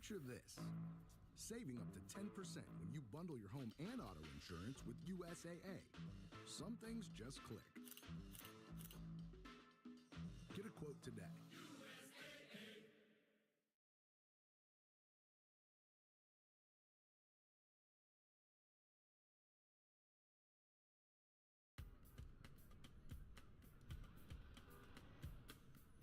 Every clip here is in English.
Picture this. Saving up to 10% when you bundle your home and auto insurance with USAA. Some things just click. Get a quote today.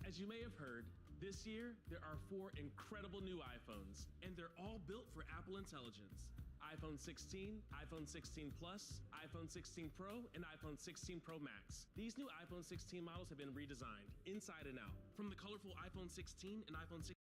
As you may have heard, this year there are 4 incredible new iPhones, and they're all built for Apple Intelligence. iPhone 16, iPhone 16 Plus, iPhone 16 Pro, and iPhone 16 Pro Max. These new iPhone 16 models have been redesigned, inside and out. From the colorful iPhone 16 and iPhone 16.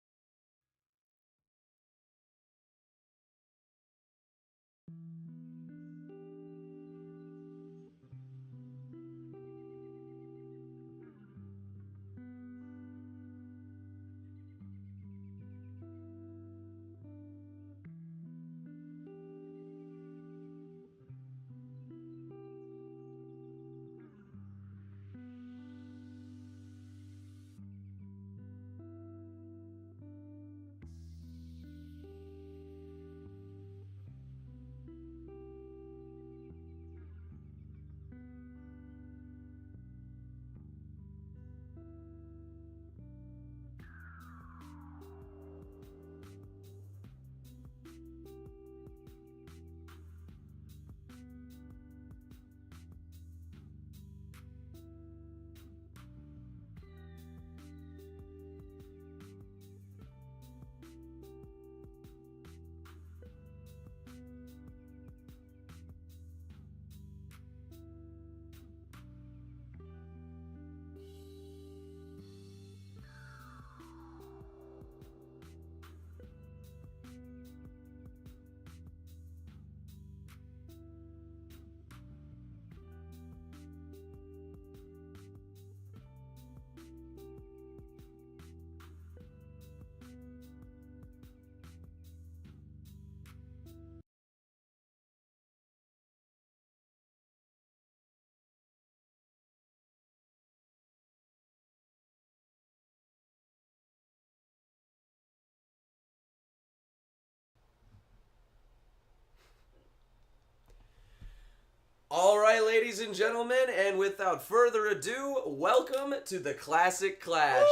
All right, ladies and gentlemen, and without further ado, welcome to the Classic Clash.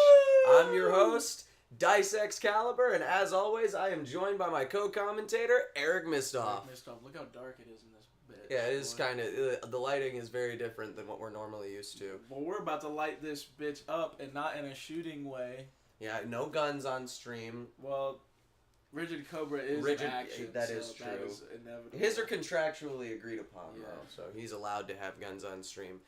Woo! I'm your host, Dice Excalibur, and as always, I am joined by my co-commentator, Eric Mistoff. Look how dark it is in this bit. Yeah, it is kind of, the lighting is very different than what we're normally used to. Well, we're about to light this bitch up, and not in a shooting way. Yeah, no guns on stream. Well, Rigid Cobra is action. That so is true. That is inevitable. His are contractually agreed upon, though, so he's allowed to have guns on stream.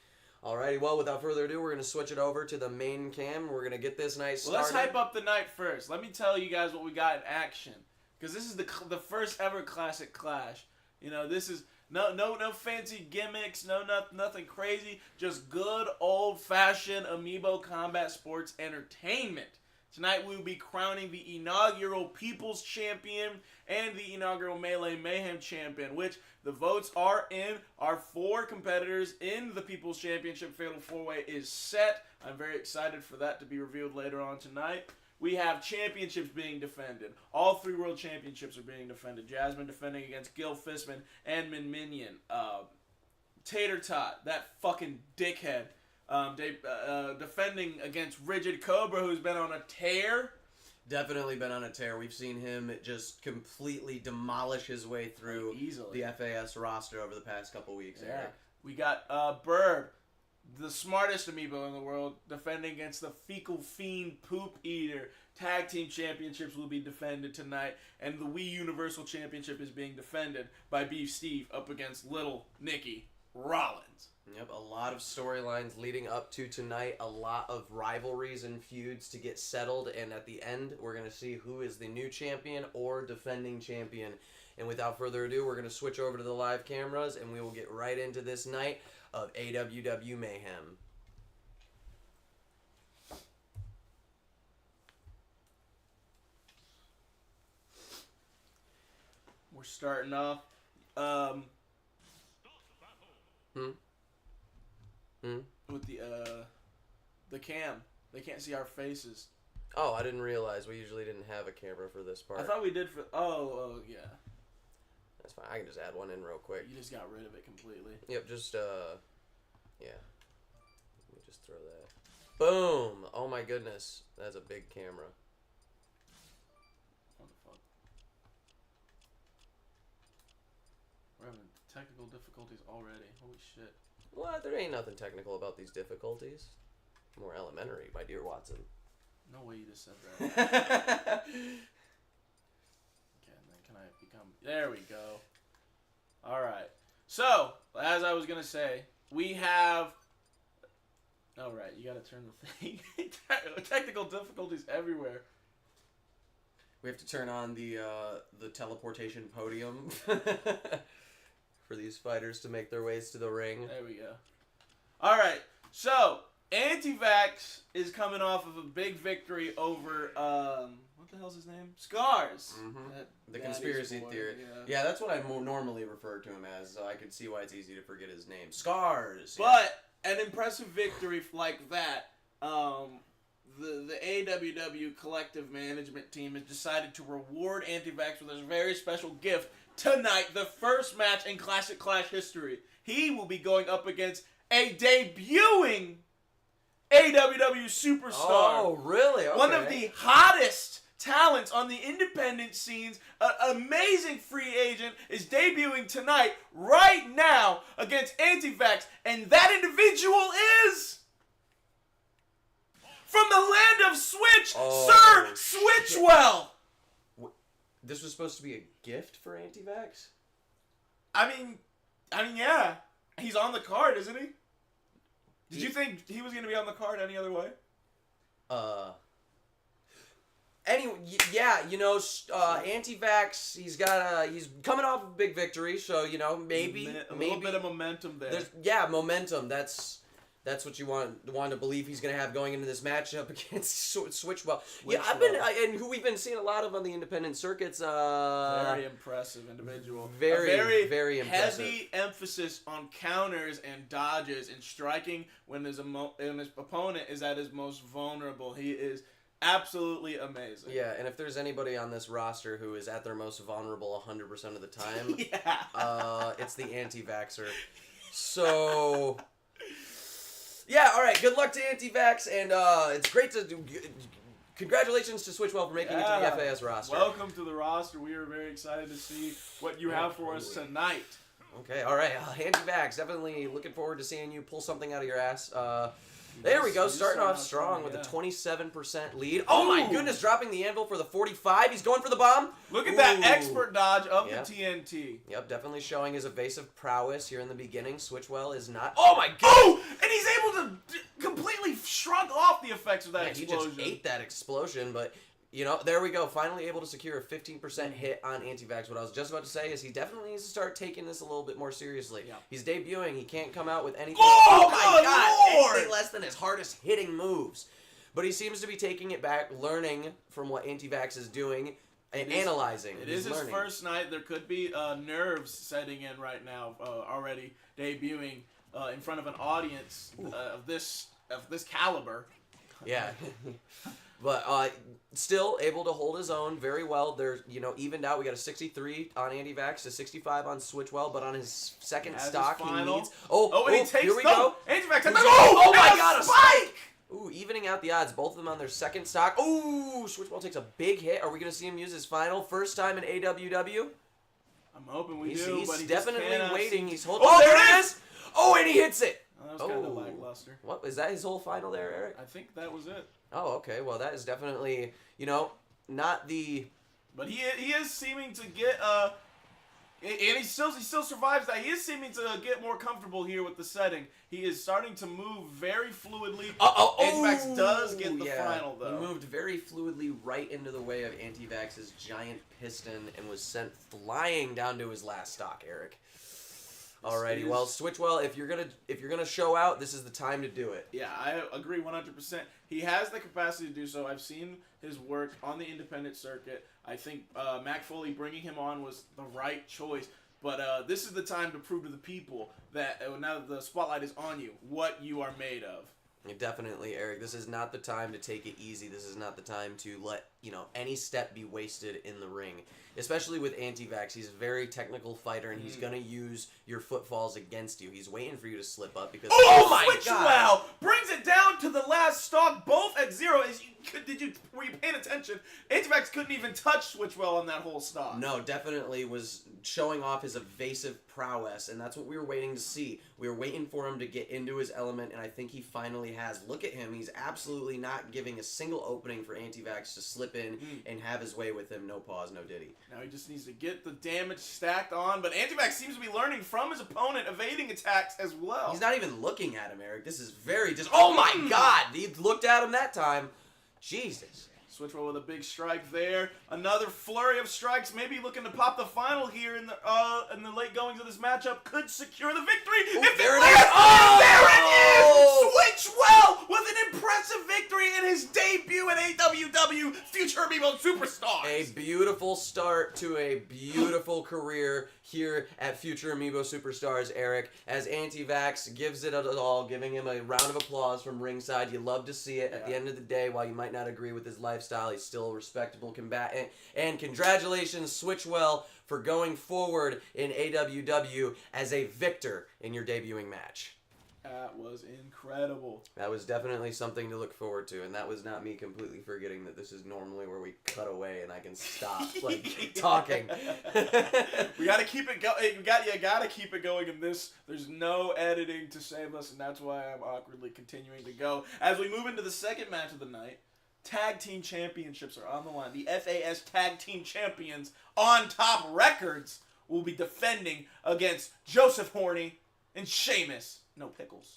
Alrighty, well, without further ado, we're going to switch it over to the main cam. We're going to get this night started. Well, let's hype up the night first. Let me tell you guys what we got in action. Because this is the first ever Classic Clash. You know, this is no fancy gimmicks, nothing crazy. Just good old-fashioned Amiibo Combat Sports entertainment. Tonight we will be crowning the inaugural People's Champion and the inaugural Melee Mayhem Champion, which the votes are in. Our 4 competitors in the People's Championship Fatal 4-Way is set. I'm very excited for that to be revealed later on tonight. We have championships being defended. All 3 World Championships are being defended. Jasmine defending against Gil Fistman and Min Minion. Tater Tot, that fucking dickhead. Defending against Rigid Cobra, who's been on a tear. Definitely been on a tear. We've seen him just completely demolish his way through the FAS roster over the past couple weeks. Yeah. We got Burb, the smartest amiibo in the world, defending against the Fecal Fiend Poop Eater. Tag Team Championships will be defended tonight, and the Wii Universal Championship is being defended by Beef Steve up against Little Nicky Rollins. Yep, a lot of storylines leading up to tonight, a lot of rivalries and feuds to get settled, and at the end, we're going to see who is the new champion or defending champion. And without further ado, we're going to switch over to the live cameras, and we will get right into this night of AWW Mayhem. We're starting off. With the cam. They can't see our faces. Oh, I didn't realize we usually didn't have a camera for this part. I thought we did for. Oh, yeah. That's fine. I can just add one in real quick. You just got rid of it completely. Yep, just, yeah. Let me just throw that. Boom! Oh my goodness. That's a big camera. What the fuck? We're having technical difficulties already. Holy shit. What? There ain't nothing technical about these difficulties. More elementary, my dear Watson. No way you just said that. Okay, and then can I become... There we go. Alright. So, as I was going to say, we have... Alright, you got to turn the thing. Technical difficulties everywhere. We have to turn on the teleportation podium for these fighters to make their ways to the ring. There we go. Alright, so... Anti-Vax is coming off of a big victory over, what the hell's his name? Scars. Mm-hmm. The conspiracy theory. Yeah, that's what I more normally refer to him as, so I can see why it's easy to forget his name. Scars! But, an impressive victory like that, the AWW collective management team has decided to reward Anti-Vax with a very special gift tonight, the first match in Classic Clash history. He will be going up against a debuting AWW superstar. Oh, really? Okay. One of the hottest talents on the independent scenes. An amazing free agent is debuting tonight, right now, against Anti-Vax. And that individual is... from the land of Switch, Sir Switchwell. This was supposed to be a gift for Anti-Vax? I mean, yeah. He's on the card, isn't he? Did you think he was going to be on the card any other way? Anyway, yeah, you know, Anti-Vax, he's coming off a big victory, so, you know, maybe a little bit of momentum there. Yeah, momentum. That's what you want to believe he's going to have going into this matchup against Switchwell. Yeah, and who we've been seeing a lot of on the independent circuits. Very impressive individual. Very impressive. Heavy emphasis on counters and dodges and striking when his opponent is at his most vulnerable. He is absolutely amazing. Yeah, and if there's anybody on this roster who is at their most vulnerable 100% of the time, it's the anti-vaxxer. So... yeah, all right. Good luck to Anti-Vax, and it's great to do. Congratulations to Switchwell for making it to the FAS roster. Welcome to the roster. We are very excited to see what you have for us tonight. Okay, all right. Anti-Vax, definitely looking forward to seeing you pull something out of your ass. There we go, starting off strong with a 27% lead. Oh my goodness, dropping the anvil for the 45. He's going for the bomb. Look at that expert dodge of the TNT. Yep, definitely showing his evasive prowess here in the beginning. Switchwell is not... oh my goodness! Oh! And he's able to completely shrug off the effects of that explosion. He just ate that explosion, but... you know, there we go. Finally able to secure a 15% hit on Anti-Vax. What I was just about to say is he definitely needs to start taking this a little bit more seriously. Yeah. He's debuting. He can't come out with anything. Oh my God! Anything less than his hardest hitting moves. But he seems to be taking it back, learning from what Anti-Vax is doing, and analyzing. It is his first night. There could be nerves setting in right now, already debuting in front of an audience of this caliber. Yeah. But still able to hold his own very well. They're, you know, evened out. We got a 63 on Anti-Vax, a 65 on Switchwell, but on his second stock, he needs... and he takes... here we go. Anti-Vax... oh my God, a spike! Ooh, evening out the odds. Both of them on their second stock. Ooh, Switchwell takes a big hit. Are we going to see him use his final? First time in AWW? I'm hoping we do, but he's he definitely just waiting. He's holding... oh, there it is! Oh, and he hits it! That was kind of lackluster. What, is that his whole final there, Eric? I think that was it. Oh, okay. Well, that is definitely, you know, not the... but he is seeming to get, and he still survives that. He is seeming to get more comfortable here with the setting. He is starting to move very fluidly. Anti-Vax does get the final, though. He moved very fluidly right into the way of Anti-Vax's giant piston and was sent flying down to his last stock, Eric. Alrighty, well, Switchwell, if you're gonna show out, this is the time to do it. Yeah, I agree 100%. He has the capacity to do so. I've seen his work on the independent circuit. I think Mac Foley bringing him on was the right choice. But this is the time to prove to the people that now that the spotlight is on you, what you are made of. Definitely, Eric. This is not the time to take it easy. This is not the time to let, any step be wasted in the ring. Especially with Anti-Vax. He's a very technical fighter, and he's going to use your footfalls against you. He's waiting for you to slip up because... Oh my God! Wow! Brings it down to the last stock, both at 0. Were you paying attention? Anti-Vax couldn't even touch Switchwell on that whole stock. No, definitely was showing off his evasive prowess, and that's what we were waiting to see. We were waiting for him to get into his element, and I think he finally has. Look at him. He's absolutely not giving a single opening for Anti-Vax to slip in and have his way with him. No pause, no diddy. Now he just needs to get the damage stacked on, but Anti-Vax seems to be learning from his opponent, evading attacks as well. He's not even looking at him, Eric. This is very oh my God! He looked at him that time. Jesus. Switchwell with a big strike there. Another flurry of strikes. Maybe looking to pop the final here in the late goings of this matchup. Could secure the victory. If there it it is. There it is! Switchwell with an impressive victory in his debut at AWW Future Amiibo Superstars. A beautiful start to a beautiful career here at Future Amiibo Superstars, Eric, as Anti-Vax gives it all, giving him a round of applause from ringside. You love to see it. At the end of the day, while you might not agree with his lifestyle, he's still a respectable combatant. And congratulations, Switchwell, for going forward in AWW as a victor in your debuting match. That was incredible. That was definitely something to look forward to, and that was not me completely forgetting that this is normally where we cut away and I can stop talking. We gotta keep it going. You gotta keep it going in this. There's no editing to save us, and that's why I'm awkwardly continuing to go. As we move into the second match of the night, Tag Team Championships are on the line. The FAS Tag Team Champions On Top Records will be defending against Joseph Horny and Sheamus. No pickles.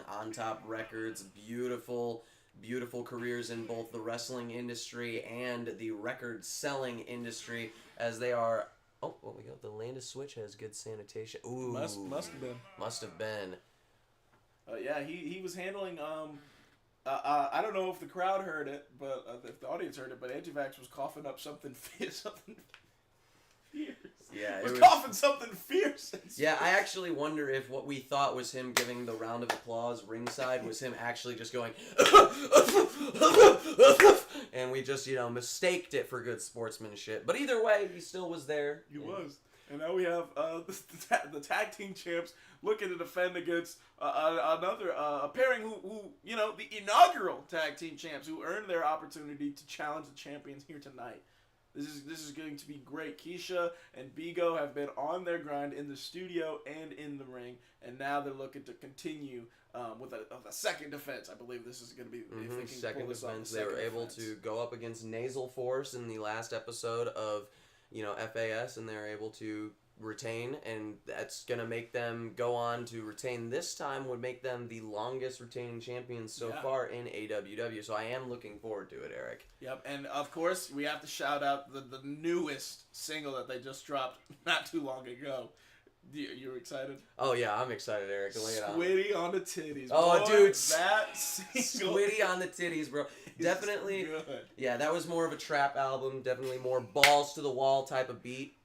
On Top Records, beautiful careers in both the wrestling industry and the record-selling industry, as they are. Oh, what we got? The Landis Switch has good sanitation. Ooh, must have been. Must have been. Yeah, he was handling. I don't know if the crowd heard it, but if the audience heard it, but Anti-Vax was coughing up something fierce. Yeah, it was coughing something fierce. Yeah, I actually wonder if what we thought was him giving the round of applause ringside was him actually just going, and we just, mistaked it for good sportsmanship. But either way, he still was there. He was. And now we have the tag team champs looking to defend against another a pairing who the inaugural tag team champs who earned their opportunity to challenge the champions here tonight. This is going to be great. Keisha and Bigo have been on their grind in the studio and in the ring, and now they're looking to continue with a second defense. I believe this is going to be second defense. They were able to go up against Nasal Force in the last episode of FAS, and they're able to retain, and that's going to make them go on to retain. This time would make them the longest retaining champions so far in AWW, so I am looking forward to it, Eric. Yep, and of course, we have to shout out the newest single that they just dropped not too long ago. You excited? Oh, yeah, I'm excited, Eric. Lay it on. Squiddy on the titties. Oh, boy, dude. That single. Squiddy on the titties, bro. Definitely. Good. Yeah, that was more of a trap album. Definitely more balls to the wall type of beat,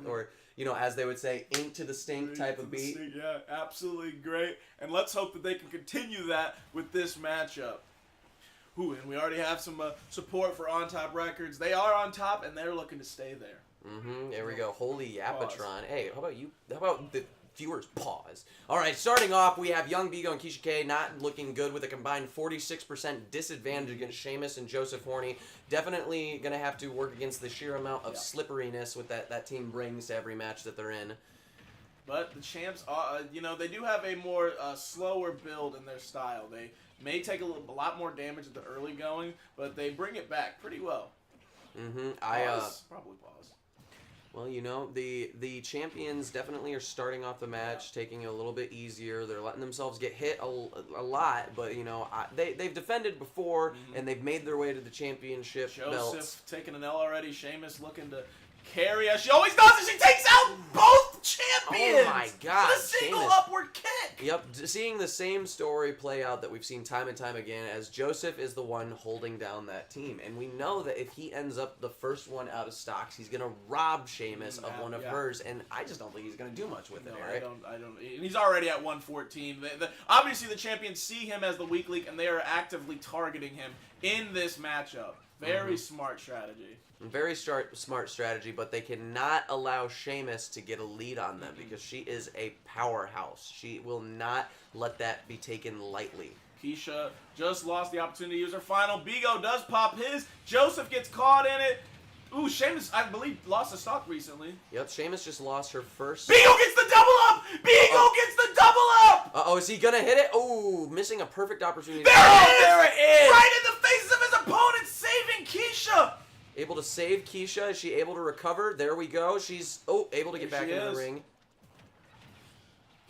or, as they would say, ink to the stink type of beat. Yeah, absolutely great. And let's hope that they can continue that with this matchup. Ooh, and we already have some support for On Top Records. They are on top, and they're looking to stay there. There we go. Holy Yapatron. Hey, how about you? How about the viewers pause? All right, starting off, we have Young Bigo and Keisha K not looking good with a combined 46% disadvantage against Sheamus and Joseph Horny. Definitely going to have to work against the sheer amount of slipperiness that team brings to every match that they're in. But the champs, they do have a more slower build in their style. They may take a lot more damage at the early going, but they bring it back pretty well. Probably pause. Well, the champions definitely are starting off the match, taking it a little bit easier. They're letting themselves get hit a lot, but, they've defended before, and they've made their way to the championship belts. Joseph taking an L already. Sheamus looking to carry as she always does, and she takes out both champions! Oh, my God. With a single Sheamus. upward kick! Yep, seeing the same story play out that we've seen time and time again, as Joseph is the one holding down that team. And we know that if he ends up the first one out of stocks, he's going to rob Sheamus of one of hers, and I just don't think he's going to do much with it, Eric. I don't. And he's already at 114. Obviously, the champions see him as the weak link, and they are actively targeting him in this matchup. Very smart strategy. Very smart strategy, but they cannot allow Sheamus to get a lead on them because she is a powerhouse. She will not let that be taken lightly. Keisha just lost the opportunity to use her final. Bigo does pop his. Joseph gets caught in it. Ooh, Sheamus, I believe, lost a stock recently. Yep, Sheamus just lost her first. Bigo gets the double up! Bigo gets the double up! Uh-oh, is he going to hit it? Oh, missing a perfect opportunity. There it is! Right in the faces of his opponent, saving Keisha! Able to save Keisha. Is she able to recover? There we go. She's, able to get back into the ring.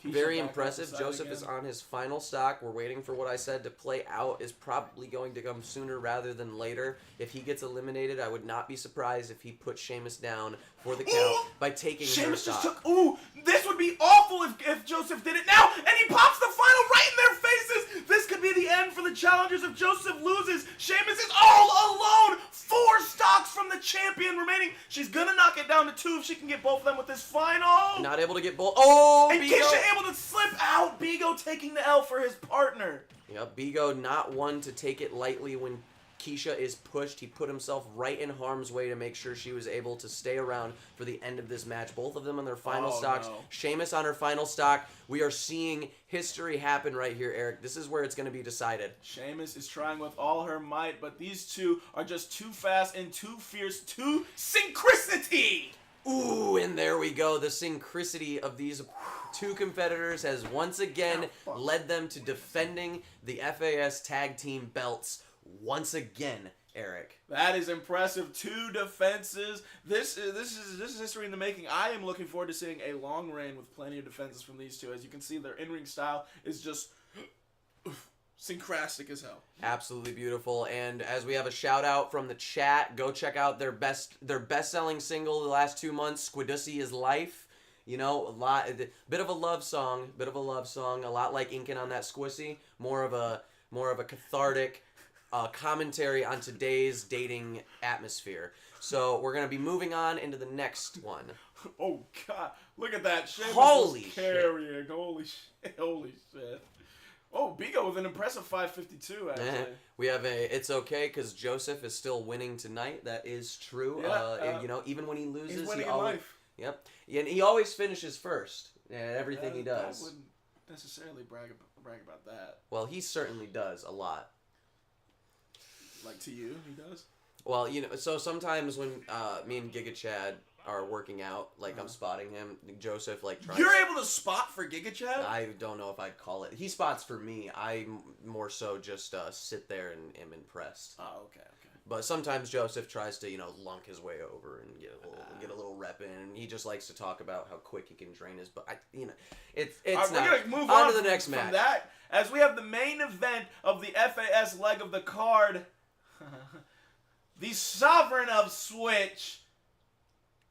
Very impressive. Joseph is on his final stock. We're waiting for what I said to play out. Is probably going to come sooner rather than later. If he gets eliminated, I would not be surprised if he put Sheamus down for the count by taking her stock. Just took. Ooh, this would be awful if Joseph did it now, and he pops the final right in their faces. This could be the end for the challengers if Joseph loses. Sheamus is all alone. 4 stocks from the champion remaining. She's gonna knock it down to 2 if she can get both of them with this final. Not able to get both. Oh, and Bigo. Keisha able to slip out. Bigo taking the L for his partner. Yep, Bigo not one to take it lightly when Keisha is pushed. He put himself right in harm's way to make sure she was able to stay around for the end of this match. Both of them on their final stocks. No. Sheamus on her final stock. We are seeing history happen right here, Eric. This is where it's going to be decided. Sheamus is trying with all her might, but these two are just too fast and too fierce. Too synchronicity! Ooh, and there we go. The synchronicity of these two competitors has once again led them to defending the FAS tag team belts once again, Eric. That is impressive. 2 defenses. This is history in the making. I am looking forward to seeing a long reign with plenty of defenses from these two. As you can see, their in-ring style is just synchrastic as hell. Absolutely beautiful. And as we have a shout out from the chat, go check out their best-selling single the last 2 months, Squidusy is Life. You know, bit of a love song, a lot like Inkin' on that Squissy, more of a cathartic commentary on today's dating atmosphere. So we're gonna be moving on into the next one. Oh God! Look at that! Sheamus Holy shit! Holy shit! Holy shit! Oh, Bigo with an impressive 552. Actually, we have it's okay because Joseph is still winning tonight. That is true. Yeah, you know, even when he loses, he's winning in life. Yep, and he always finishes first at everything he does. I wouldn't necessarily brag about that. Well, he certainly does a lot. Like to you, he does? Well, you know, so sometimes when me and Giga Chad are working out, like I'm spotting him, Joseph, like trying. You're able to spot for Giga Chad? I don't know if I'd call it. He spots for me. I more so just sit there and am impressed. Oh, okay. But sometimes Joseph tries to, you know, lunk his way over and get a little rep in. And he just likes to talk about how quick he can drain his. But it's not. We're gonna move on to the next match. From that, as we have the main event of the FAS leg of the card. The Sovereign of Switch,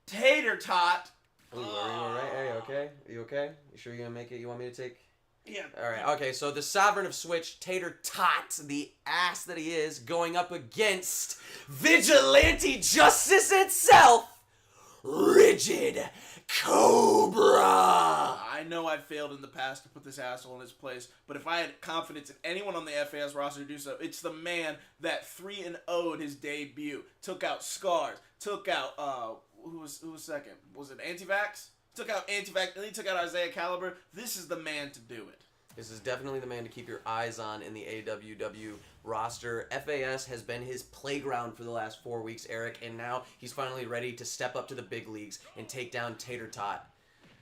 Tater Tot. Ooh, are you alright? Are you okay? You okay? You sure you're gonna make it? You want me to take? Yeah. Alright, okay, so the Sovereign of Switch, Tater Tot, the ass that he is, going up against Vigilante Justice itself, Rigid Cobra. I know I failed in the past to put this asshole in his place, but if I had confidence in anyone on the FAS roster to do so, it's the man that 3-0'd his debut, took out Scars, took out who was second? Was it Antivax? Took out Antivax, and he took out Isaiah Caliber. This is the man to do it. This is definitely the man to keep your eyes on in the AWW roster. FAS has been his playground for the last 4 weeks, Eric, and now he's finally ready to step up to the big leagues and take down Tater Tot.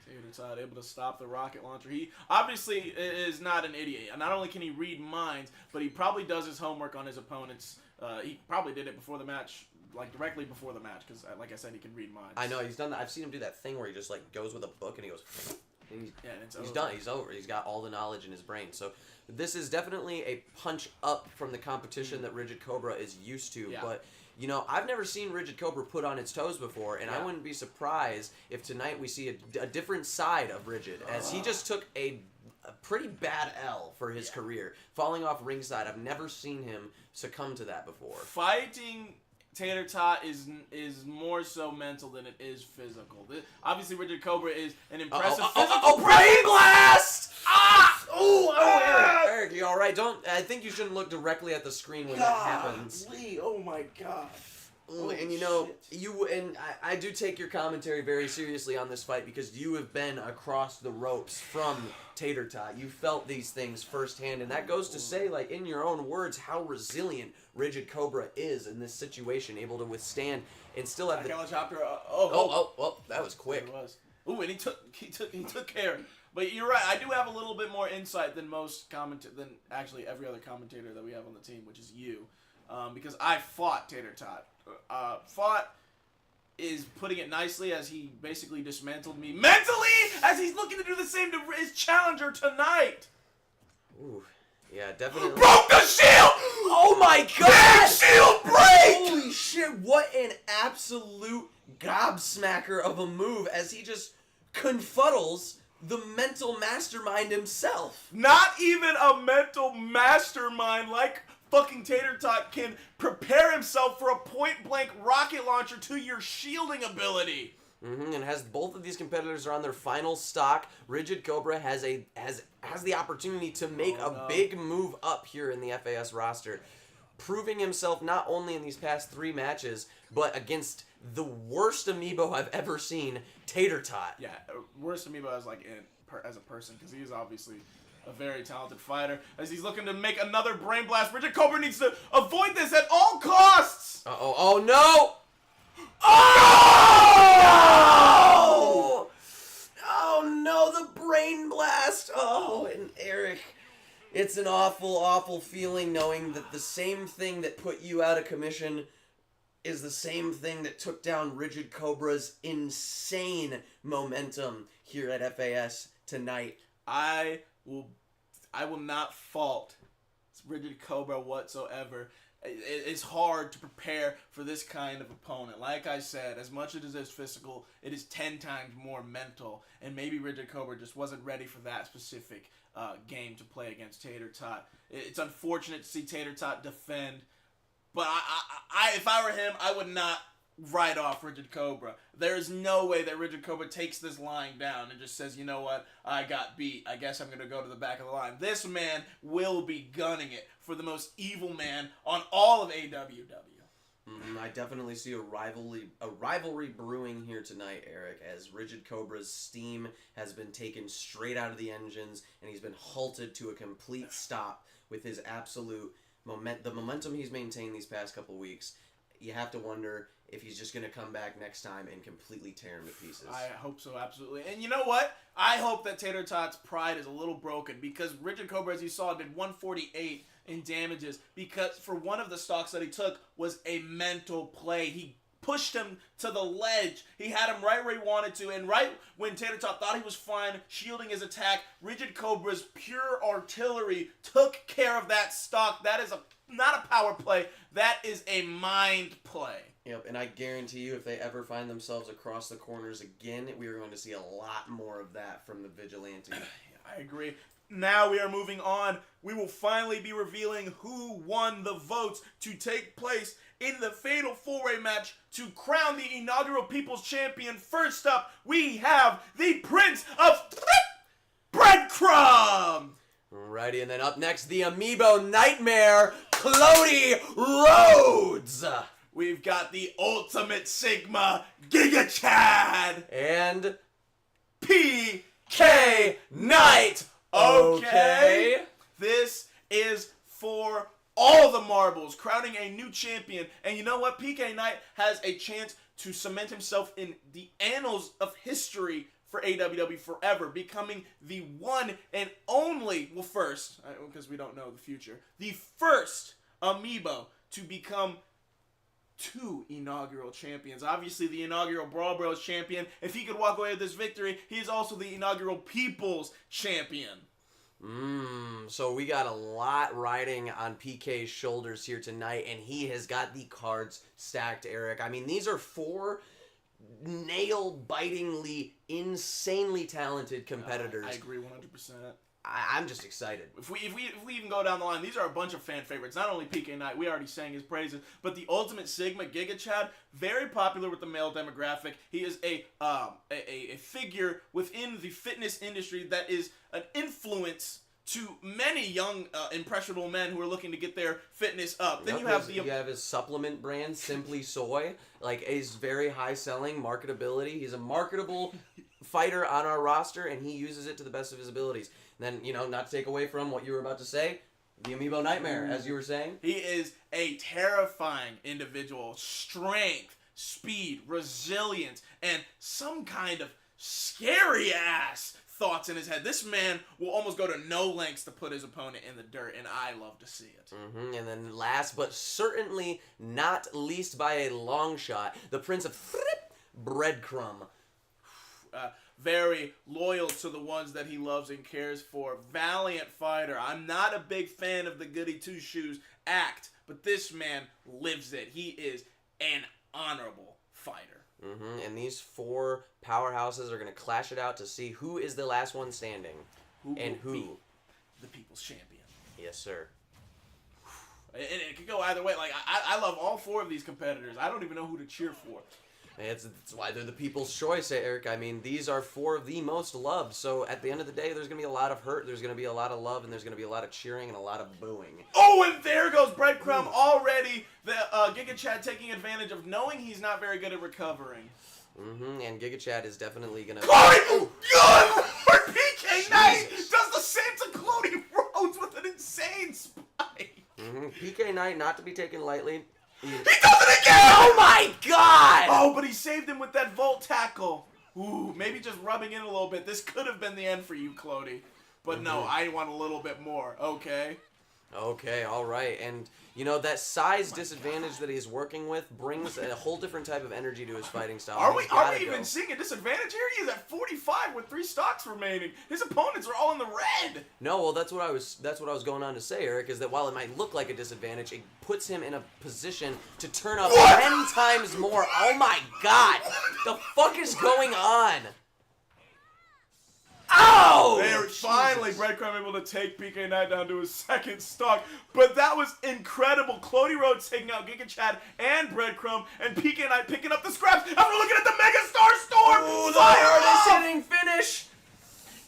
Tater Tot able to stop the rocket launcher. He obviously is not an idiot. Not only can he read minds, but he probably does his homework on his opponents. He probably did it before the match, like directly before the match, because like I said, he can read minds. I know, he's done that. I've seen him do that thing where he just like goes with a book and he goes... He's done. He's over. He's got all the knowledge in his brain. So this is definitely a punch up from the competition that Rigid Cobra is used to. Yeah. But, you know, I've never seen Rigid Cobra put on its toes before, and I wouldn't be surprised if tonight we see a different side of Rigid, as he just took a a pretty bad L for his career. Falling off ringside, I've never seen him succumb to that before. Fighting Tater Tot is more so mental than it is physical. Obviously, Rigid Cobra is an impressive physical Brain Blast! Eric, you all right? I think you shouldn't look directly at the screen when that happens. Oh my God. And I do take your commentary very seriously on this fight because you have been across the ropes from Tater Tot. You felt these things firsthand, and that goes to say, like, in your own words, how resilient Rigid Cobra is in this situation, able to withstand and still have the helicopter. That was quick. It was. Ooh, and he took care. But you're right. I do have a little bit more insight than than actually every other commentator that we have on the team, which is you, because I fought Tater Tot. Fought is putting it nicely, as he basically dismantled me mentally, as he's looking to do the same to his challenger tonight. Ooh, yeah, definitely. Broke the shield! Oh my God! Big shield break! Holy shit! What an absolute gobsmacker of a move, as he just confuddles the mental mastermind himself. Not even a mental mastermind like fucking Tater Tot can prepare himself for a point-blank rocket launcher to your shielding ability. And as both of these competitors are on their final stock, Rigid Cobra has the opportunity to make a big move up here in the FAS roster, proving himself not only in these past 3 matches, but against the worst amiibo I've ever seen, Tater Tot. Yeah, worst amiibo as a person, because he is obviously a very talented fighter. As he's looking to make another Brain Blast, Rigid Cobra needs to avoid this at all costs! Oh no! Oh no, the Brain Blast! Oh, and Eric, it's an awful, awful feeling knowing that the same thing that put you out of commission is the same thing that took down Rigid Cobra's insane momentum here at FAS tonight. I will not fault Rigid Cobra whatsoever. It's hard to prepare for this kind of opponent. Like I said, as much as it is physical, it is 10 times more mental. And maybe Rigid Cobra just wasn't ready for that specific game to play against Tater Tot. It's unfortunate to see Tater Tot defend. But if I were him, I would not write off Rigid Cobra. There is no way that Rigid Cobra takes this lying down and just says, you know what, I got beat. I guess I'm going to go to the back of the line. This man will be gunning it for the most evil man on all of AWW. I definitely see a rivalry brewing here tonight, Eric, as Rigid Cobra's steam has been taken straight out of the engines, and he's been halted to a complete stop with his absolute the momentum he's maintained these past couple weeks. You have to wonder if he's just going to come back next time and completely tear him to pieces. I hope so, absolutely. And you know what? I hope that Tater Tot's pride is a little broken, because Rigid Cobra, as you saw, did 148 in damages, because for one of the stocks that he took was a mental play. He pushed him to the ledge. He had him right where he wanted to, and right when Tater Tot thought he was fine, shielding his attack, Rigid Cobra's pure artillery took care of that stock. That is not a power play. That is a mind play. Yep, and I guarantee you if they ever find themselves across the corners again, we are going to see a lot more of that from the Vigilante. I agree. Now we are moving on. We will finally be revealing who won the votes to take place in the Fatal 4-Way match to crown the inaugural People's Champion. First up, we have the Prince of Breadcrumb! Alrighty, and then up next, the Amiibo Nightmare, Clody Rhodes! We've got the Ultimate Sigma, Giga Chad! And PK Knight! Okay. This is for all the marbles, crowning a new champion. And you know what? PK Knight has a chance to cement himself in the annals of history for AWW forever, becoming the one and only, well, first, because we don't know the future, the first amiibo to become 2 inaugural champions. Obviously, the inaugural Brawl Bros champion. If he could walk away with this victory, he is also the inaugural People's Champion. So we got a lot riding on PK's shoulders here tonight, and he has got the cards stacked, Eric. I mean, these are 4 nail-bitingly, insanely talented competitors. I agree 100%. I'm just excited. If we even go down the line, these are a bunch of fan favorites. Not only PK Knight, we already sang his praises, but the Ultimate Sigma Giga Chad, very popular with the male demographic. He is a figure within the fitness industry that is an influence to many young impressionable men who are looking to get their fitness up. Then you have his supplement brand, Simply Soy, like is very high selling, marketability. He's a marketable fighter on our roster, and he uses it to the best of his abilities. And then, not to take away from what you were about to say, the Amiibo Nightmare, as you were saying. He is a terrifying individual. Strength, speed, resilience, and some kind of scary-ass thoughts in his head. This man will almost go to no lengths to put his opponent in the dirt, and I love to see it. And then last, but certainly not least by a long shot, the Prince of Breadcrumb. Very loyal to the ones that he loves and cares for. Valiant fighter. I'm not a big fan of the goody two-shoes act, but this man lives it. He is an honorable fighter. And these 4 powerhouses are going to clash it out to see who is the last one standing. Who be the people's champion. Yes, sir. And it could go either way. Like, I love all 4 of these competitors. I don't even know who to cheer for. It's why they're the people's choice, Eric. I mean, these are 4 of the most loved. So at the end of the day, there's going to be a lot of hurt, there's going to be a lot of love, and there's going to be a lot of cheering and a lot of booing. Oh, and there goes Breadcrumb already. The Giga Chad taking advantage of knowing he's not very good at recovering. And Giga Chad is definitely going to... Good Lord! PK Knight does the same to Clody Rhodes with an insane spike. PK Knight, not to be taken lightly... He does it again! Oh my god! Oh, but he saved him with that vault tackle. Ooh, maybe just rubbing in a little bit. This could have been the end for you, Clody. But no, I want a little bit more. Okay? Okay, alright. And, that size disadvantage that he's working with brings a whole different type of energy to his fighting style. Are we even seeing a disadvantage here? He is at 45 with 3 stocks remaining. His opponents are all in the red. No, well, that's what I was going on to say, Eric, is that while it might look like a disadvantage, it puts him in a position to turn up 10 times more. Oh my god! The fuck is going on? Oh! There, finally, Breadcrumb able to take PK Knight down to his 2nd stock. But that was incredible. Clody Rhodes taking out Giga Chad and Breadcrumb, and PK Knight picking up the scraps after looking at the Mega Star Storm. Ooh, the hardest-hitting finish.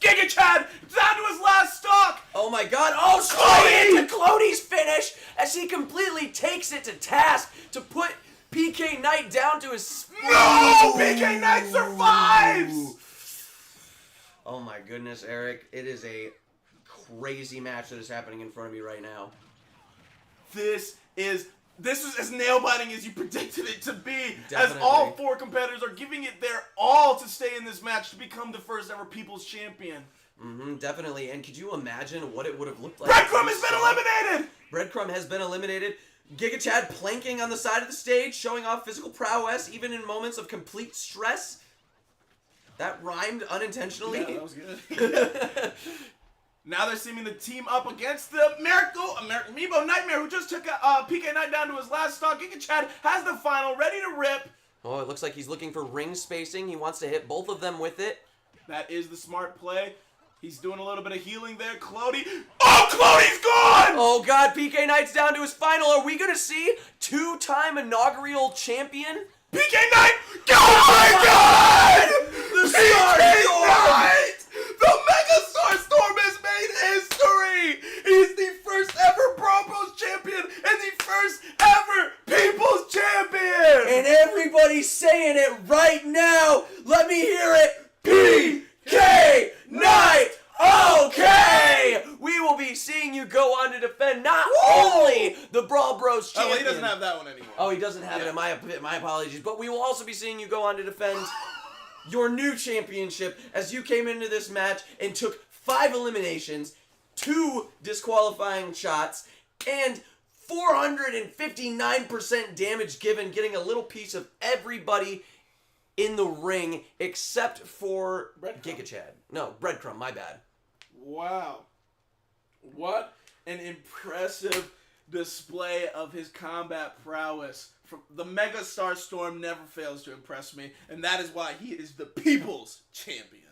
Giga Chad down to his last stock. Oh my god. Oh, straight into Clody's finish as he completely takes it to task to put PK Knight down to his... No! PK Knight survives! Oh my goodness, Eric. It is a crazy match that is happening in front of me right now. This is as nail-biting as you predicted it to be. Definitely. As all 4 competitors are giving it their all to stay in this match to become the first ever People's Champion. Definitely. And could you imagine what it would have looked like? Breadcrumb has been eliminated! Breadcrumb has been eliminated. Giga Chad planking on the side of the stage, showing off physical prowess, even in moments of complete stress. That rhymed unintentionally. Yeah, that was good. Now they're seeming to team up against the Amiibo Nightmare, who just took PK Knight down to his last stock. Giga Chad has the final, ready to rip. Oh, it looks like he's looking for ring spacing. He wants to hit both of them with it. That is the smart play. He's doing a little bit of healing there. Clody. Oh, Clody's gone! Oh, God. PK Knight's down to his final. Are we going to see 2-time inaugural champion? PK Knight! Oh, my God! The Star Storm! The Mega Star Storm has made history! He's the first ever Pro Bros champion and the first ever People's Champion! And everybody's saying it right now. Let me hear it. PK Knight! Okay! We will be seeing you go on to defend not only the Brawl Bros champion. Oh, he doesn't have that one anymore. Oh, he doesn't have it. My apologies. But we will also be seeing you go on to defend your new championship as you came into this match and took 5 eliminations, 2 disqualifying shots, and 459% damage given, getting a little piece of everybody in the ring except for Giga Chad. No, Breadcrumb, my bad. Wow. What an impressive display of his combat prowess. The Mega Star Storm never fails to impress me, and that is why he is the People's Champion.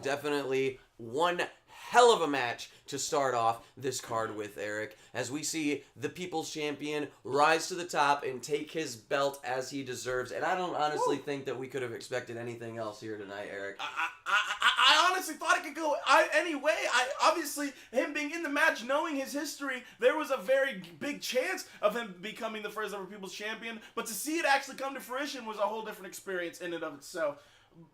Definitely one hell of a match to start off this card with, Eric, as we see the People's Champion rise to the top and take his belt as he deserves. And I don't honestly think that we could have expected anything else here tonight, Eric. I honestly thought it could go any way. Obviously, him being in the match, knowing his history, there was a very big chance of him becoming the first ever People's Champion. But to see it actually come to fruition was a whole different experience in and of itself.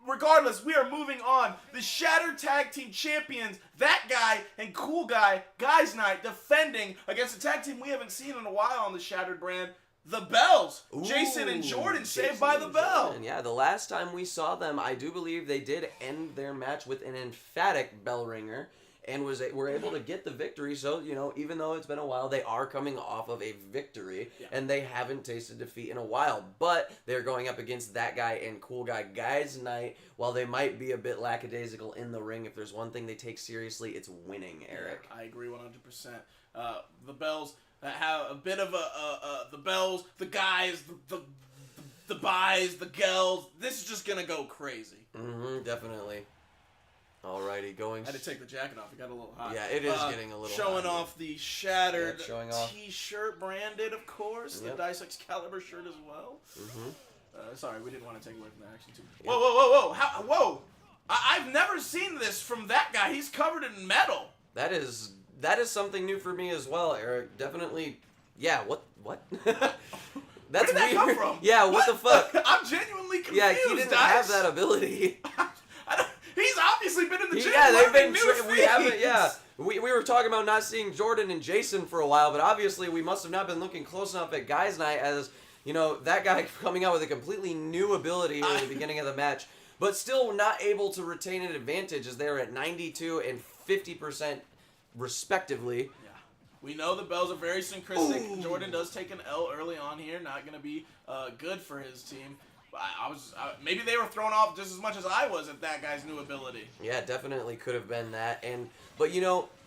Regardless, we are moving on. The Shattered Tag Team Champions, that guy and Cool Guy, Guys Night, defending against a tag team we haven't seen in a while on the Shattered brand, the Bells. Ooh, Jason and Jordan, Jason Saved by the Bell. Jordan. Yeah, the last time we saw them, I do believe they did end their match with an emphatic bell ringer and were able to get the victory. So, even though it's been a while, they are coming off of a victory, and they haven't tasted defeat in a while. But they're going up against that guy and Cool Guy, Guys Night. While they might be a bit lackadaisical in the ring, if there's one thing they take seriously, it's winning, Eric. I agree 100%. The Bells have a bit of the Bells, the Guys, the Buys, the Gels. This is just going to go crazy. Definitely. Alrighty, going. I had to take the jacket off. It got a little hot. Yeah, it is getting a little showing hot. off the Shattered showing off. T-shirt branded, of course. Yep. The Dice Excalibur shirt as well. Sorry, we didn't want to take away from the action too. Yep. Whoa! I've never seen this from that guy. He's covered in metal. That is something new for me as well, Eric. Definitely. Yeah. What? That's Where did that weird. come from? Yeah. What the fuck? I'm genuinely confused. Yeah, he didn't have that ability. He's obviously been in the gym. Yeah, they've been. new We haven't. feats. Yeah, we were talking about not seeing Jordan and Jason for a while, but obviously we must have not been looking close enough at Guys Night, as that guy coming out with a completely new ability at the beginning of the match, but still not able to retain an advantage as they're at 92 and 50% respectively. We know the Bells are very synchristic. Ooh. Jordan does take an L early on here. Not going to be good for his team. Maybe they were thrown off just as much as I was at that guy's new ability. Yeah, definitely could have been that. But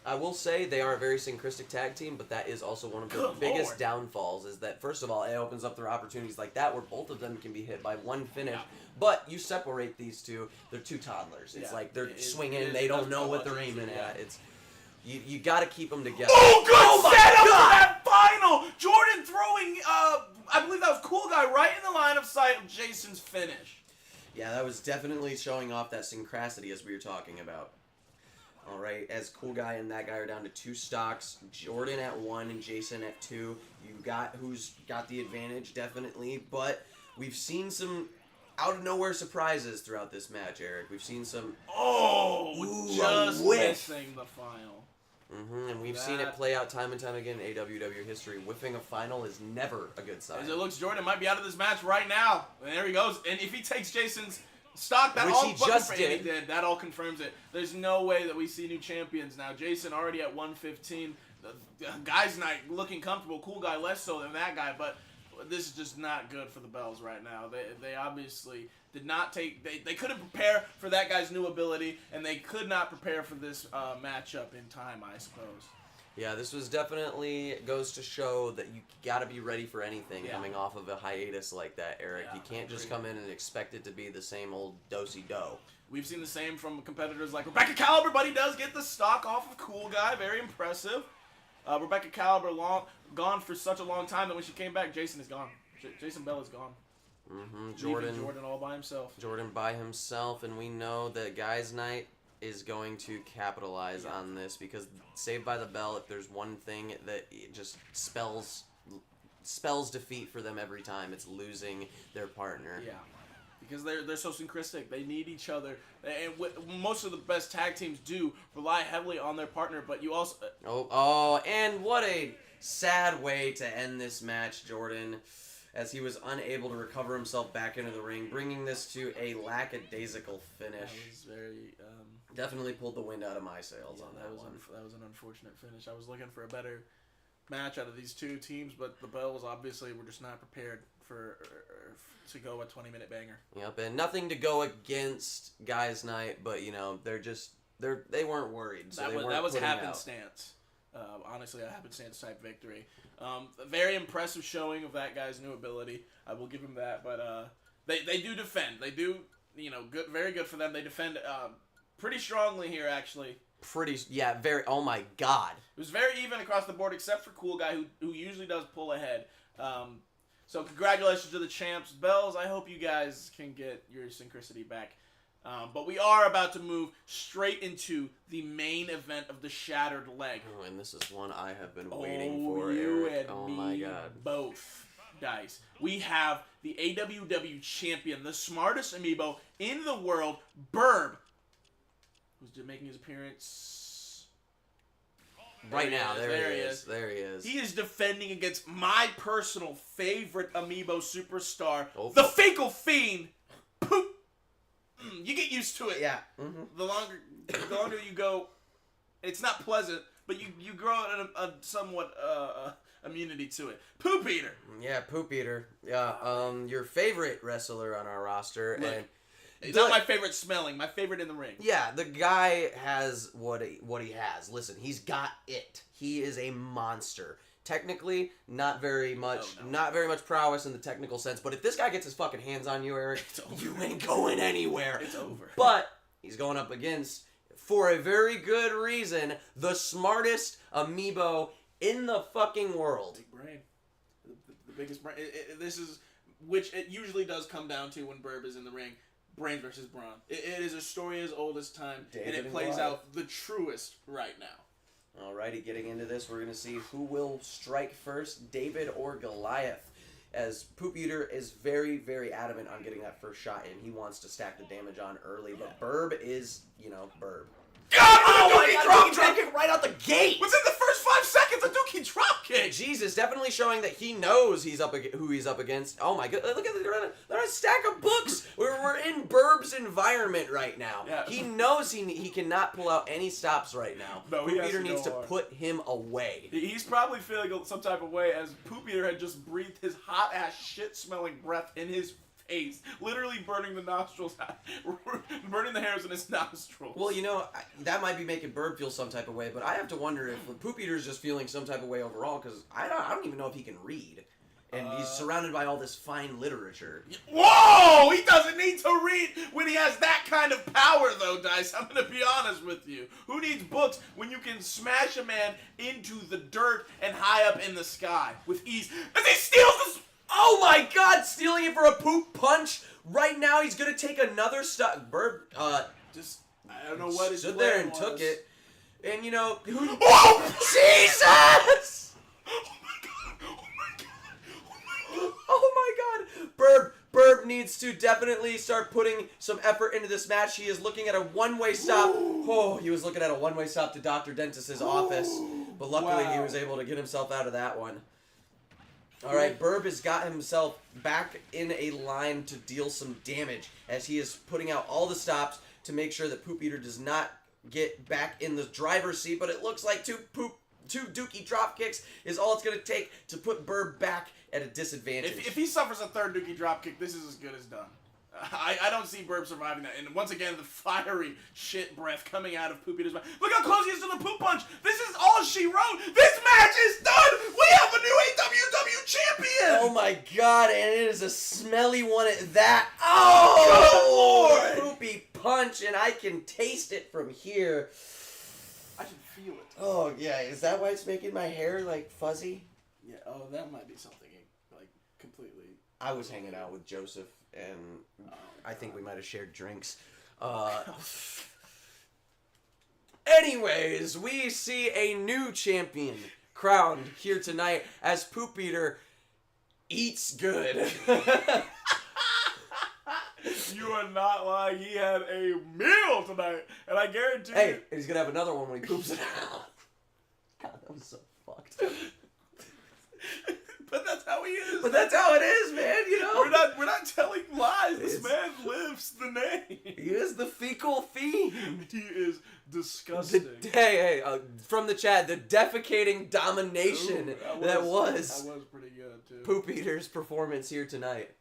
I will say they are a very synchristic tag team, but that is also one of the biggest downfalls, is that, first of all, it opens up their opportunities like that where both of them can be hit by one finish. Yeah. But you separate these two, they're two toddlers. It's like they're swinging, they don't know what they're aiming at. It's You got to keep them together. Oh, good setup for that final! Jordan throwing, I believe that was Cool Guy right in the line of sight of Jason's finish. Yeah, that was definitely showing off that synchronicity as we were talking about. All right, as Cool Guy and that guy are down to 2 stocks, Jordan at 1 and Jason at 2. You got who's got the advantage, definitely. But we've seen some out of nowhere surprises throughout this match, Eric. We've seen some. Just missing the final. And we've seen it play out time and time again in AWW history. Whiffing a final is never a good sign. As it looks, Jordan might be out of this match right now. And there he goes. And if he takes Jason's stock, that that all confirms it. There's no way that we see new champions now. Jason already at 115. The Guys Night looking comfortable. Cool Guy less so than that guy, but this is just not good for the Bells right now. They obviously did not take. They couldn't prepare for that guy's new ability, and they could not prepare for this matchup in time, I suppose. Yeah, this was definitely goes to show that you got to be ready for anything coming off of a hiatus like that, Eric. You can't just come in and expect it to be the same old do-si-do. We've seen the same from competitors like Rebecca Caliber, but he does get the stock off of Cool Guy. Very impressive. Rebecca Caliber gone for such a long time that when she came back, Jason is gone. Jason Bell is gone. Jordan all by himself. Jordan by himself, and we know that Guys Night is going to capitalize on this, because Saved by the Bell, if there's one thing that it just spells defeat for them every time, it's losing their partner. Yeah. Because they're so synchristic. They need each other. And most of the best tag teams do rely heavily on their partner, but you also... And what a sad way to end this match, Jordan, as he was unable to recover himself back into the ring, bringing this to a lackadaisical finish. That was very... Definitely pulled the wind out of my sails on that one. That was an unfortunate finish. I was looking for a better match out of these two teams, but the Bells obviously were just not prepared to go a 20-minute banger. Yep, and nothing to go against Guys Night, but they weren't worried. So that was happenstance. Honestly, a happenstance type victory. A very impressive showing of that guy's new ability. I will give him that, but they do defend. They do, good, very good for them. They defend pretty strongly here, actually. very. Oh my god. It was very even across the board, except for Cool Guy, who usually does pull ahead. So congratulations to the champs. Bells, I hope you guys can get your synchronicity back. But we are about to move straight into the main event of the Shattered Leg. Oh, and this is one I have been waiting for, Eric. Oh my god. Both. Dice. We have the AWW champion, the smartest amiibo in the world, Burb, who's making his appearance right now. There he is. There he is. He is defending against my personal favorite amiibo superstar, the Fecal Fiend. Poop. You get used to it. Yeah. Mm-hmm. The longer you go, it's not pleasant, but you grow a somewhat immunity to it. Poop Eater. Yeah, Poop Eater. Yeah, your favorite wrestler on our roster. Look, and not my favorite smelling, my favorite in the ring. Yeah, the guy has what he has. Listen, he's got it. He is a monster. Technically, not very much prowess in the technical sense, but if this guy gets his fucking hands on you, Eric, you ain't going anywhere. It's over. But he's going up against, for a very good reason, the smartest amiibo in the fucking world. Big brain. The biggest brain. This is, which it usually does come down to when Burb is in the ring. Brain versus Brawn. It is a story as old as time, and it plays out the truest right now. Alrighty, getting into this, we're going to see who will strike first, David or Goliath, as Poop Eater is very, very adamant on getting that first shot in. He wants to stack the damage on early, but Burb is, Burb. God, Dookie drop kick right out the gate! Within the first 5 seconds, a Dookie drop kick! Jesus, definitely showing that he knows who he's up against. Oh my god, look at they're a stack of books! We're in Burb's environment right now. Yeah. He knows he cannot pull out any stops right now. No, Poop Eater needs to put him away. He's probably feeling some type of way as Poop Eater had just breathed his hot-ass shit-smelling breath in his face, literally burning the nostrils out, burning the hairs in his nostrils. Well, that might be making Burb feel some type of way, but I have to wonder if Poop Eater's just feeling some type of way overall, because I don't even know if he can read. And he's surrounded by all this fine literature. Whoa! He doesn't need to read when he has that kind of power, though, Dice. I'm going to be honest with you. Who needs books when you can smash a man into the dirt and high up in the sky with ease? As he steals the... Oh my god, stealing it for a poop punch. Right now he's going to take another step. Burb, I don't know what his stood plan there and was. took it. And who... Oh! Jesus! Oh my god. Burb needs to definitely start putting some effort into this match. He is looking at a one-way stop. Oh, he was looking at a one-way stop to Dr. Dentist's office. But luckily he was able to get himself out of that one. Alright, Burb has got himself back in a line to deal some damage as he is putting out all the stops to make sure that Poop Eater does not get back in the driver's seat, but it looks like two Dookie drop kicks is all it's going to take to put Burb back at a disadvantage. If he suffers a third Dookie drop kick, this is as good as done. I don't see Burb surviving that. And once again, the fiery shit breath coming out of Poop Eater's mouth. Look how close he is to the poop punch. This is all she wrote. This match is done. We have a new AWW champion. Oh my god, and it is a smelly one at that. Oh, good lord. Poopy punch, and I can taste it from here. I can feel it. Oh yeah, is that why it's making my hair like fuzzy? Yeah, oh, that might be something like completely. I was hanging out with Joseph, and I think we might have shared drinks. Anyways, we see a new champion crowned here tonight as Poop Eater eats good. You are not lying. He had a meal tonight, and I guarantee you. Hey, he's gonna have another one when he poops it out. God, that was so fucked. But that's how he is. But that's how it is, man. We're not telling lies. This man lives the name. He is the fecal fiend. He is disgusting. From the chat, the defecating domination that was pretty good too. Poop Eater's performance here tonight.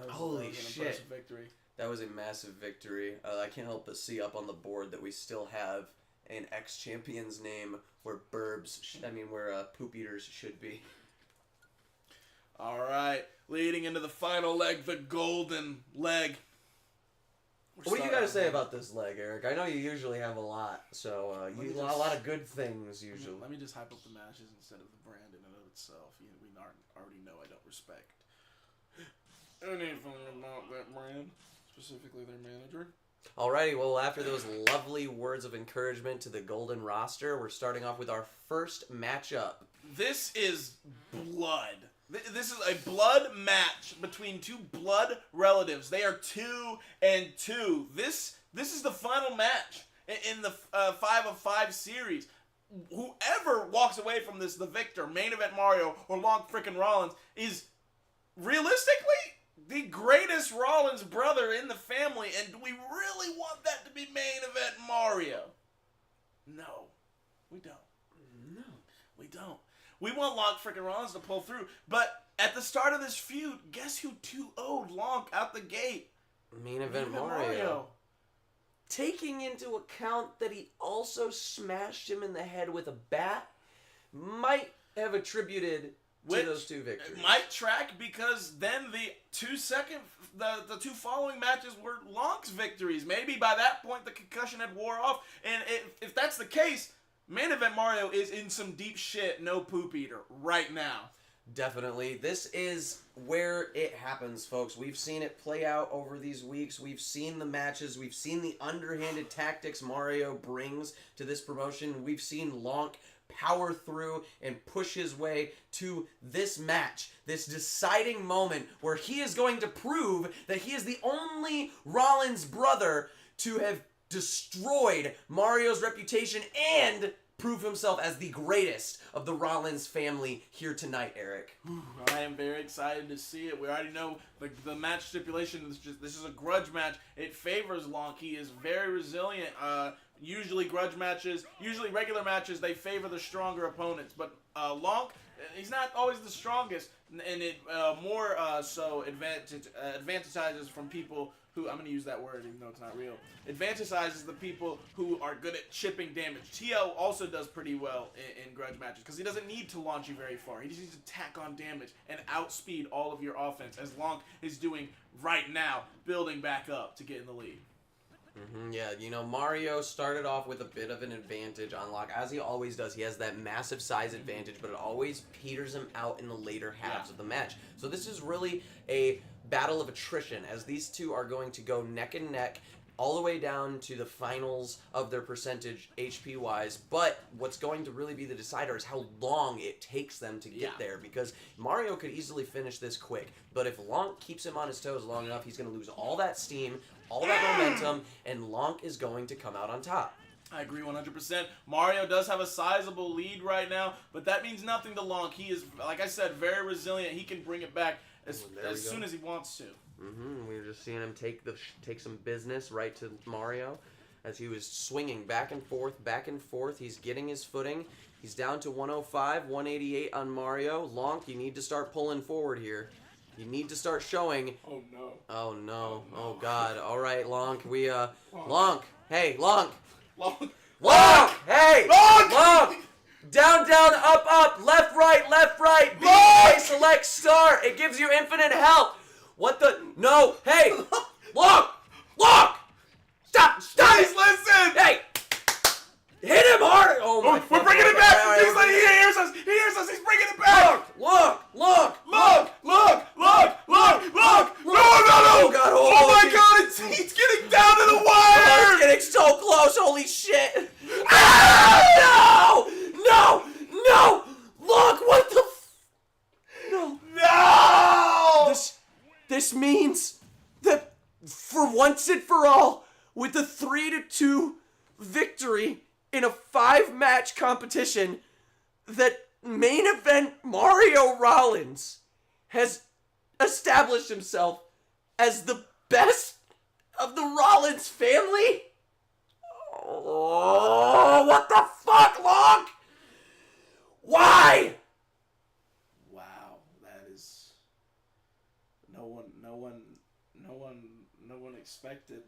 Holy shit. Impressive victory. That was a massive victory. I can't help but see up on the board that we still have an ex-champion's name where Poop Eaters should be. All right, leading into the final leg, the golden leg. What do you got to say about this leg, Eric? I know you usually have a lot, so you a lot of good things usually. Let me just hype up the matches instead of the brand in and of itself. We already know I don't respect anything about that brand, specifically their manager. Alrighty, well, after those lovely words of encouragement to the Golden roster, we're starting off with our first matchup. This is blood. This is a blood match between two blood relatives. They are 2-2. This is the final match in the 5-of-5 series. Whoever walks away from this, the victor, main event Mario or Long frickin' Rollins, is realistically the greatest Rollins brother in the family. And do we really want that to be main event Mario? No, we don't. No, we don't. We want Long frickin' Rollins to pull through. But at the start of this feud, guess who 2-0'd Long out the gate? Main event Mario. Taking into account that he also smashed him in the head with a bat, might have attributed to those two victories. Might track because then the two following matches were Long's victories. Maybe by that point the concussion had wore off. And if that's the case, main event Mario is in some deep shit, no poop eater, right now. Definitely. This is where it happens, folks. We've seen it play out over these weeks. We've seen the matches. We've seen the underhanded tactics Mario brings to this promotion. We've seen Lonk power through and push his way to this match, this deciding moment where he is going to prove that he is the only Rollins brother to have destroyed Mario's reputation and prove himself as the greatest of the Rollins family here tonight, Eric. I am very excited to see it. We already know the match stipulation. This is a grudge match. It favors Long. He is very resilient. Usually regular matches, they favor the stronger opponents. But Long, he's not always the strongest, and it more so advantages from people who, I'm going to use that word even though it's not real, advantages the people who are good at chipping damage. T.O. also does pretty well in grudge matches because he doesn't need to launch you very far. He just needs to tack on damage and outspeed all of your offense, as Long is doing right now, building back up to get in the lead. Yeah, you know, Mario started off with a bit of an advantage on Locke, as he always does. He has that massive size advantage, but it always peters him out in the later halves of the match. So this is really a battle of attrition, as these two are going to go neck and neck all the way down to the finals of their percentage HP-wise. But what's going to really be the decider is how long it takes them to get there, because Mario could easily finish this quick. But if Lonk keeps him on his toes long enough, he's going to lose all that steam, all that momentum, and Lonk is going to come out on top. I agree 100%. Mario does have a sizable lead right now, but that means nothing to Lonk. He is, like I said, very resilient. He can bring it back as soon as he wants to. We were just seeing him take some business right to Mario as he was swinging back and forth, back and forth. He's getting his footing. He's down to 105, 188 on Mario. Lonk, you need to start pulling forward here. You need to start showing. Oh, no. Oh, no. Oh, God. All right, Lonk. Lonk. Hey, Lonk. Lonk. Hey. Lonk. Down, down, up, up, left, right, B, select, star. It gives you infinite health. What the? No. Hey. Lonk. Stop. Please listen. Hey. Hit him harder. Oh, my. We're bringing it back. He's like, he hears us. He's bringing it back. Look. No. Oh, God. Oh, my God. He's getting down to the wire. Oh, it's getting so close. Holy shit. Ah, no. Look, what the No. This means that for once and for all, with a 3-2 victory in a 5-match competition, that main event Mario Rollins has established himself as the best of the Rollins family? Oh, what the fuck, Lonk? Why? Wow, that is no one expected.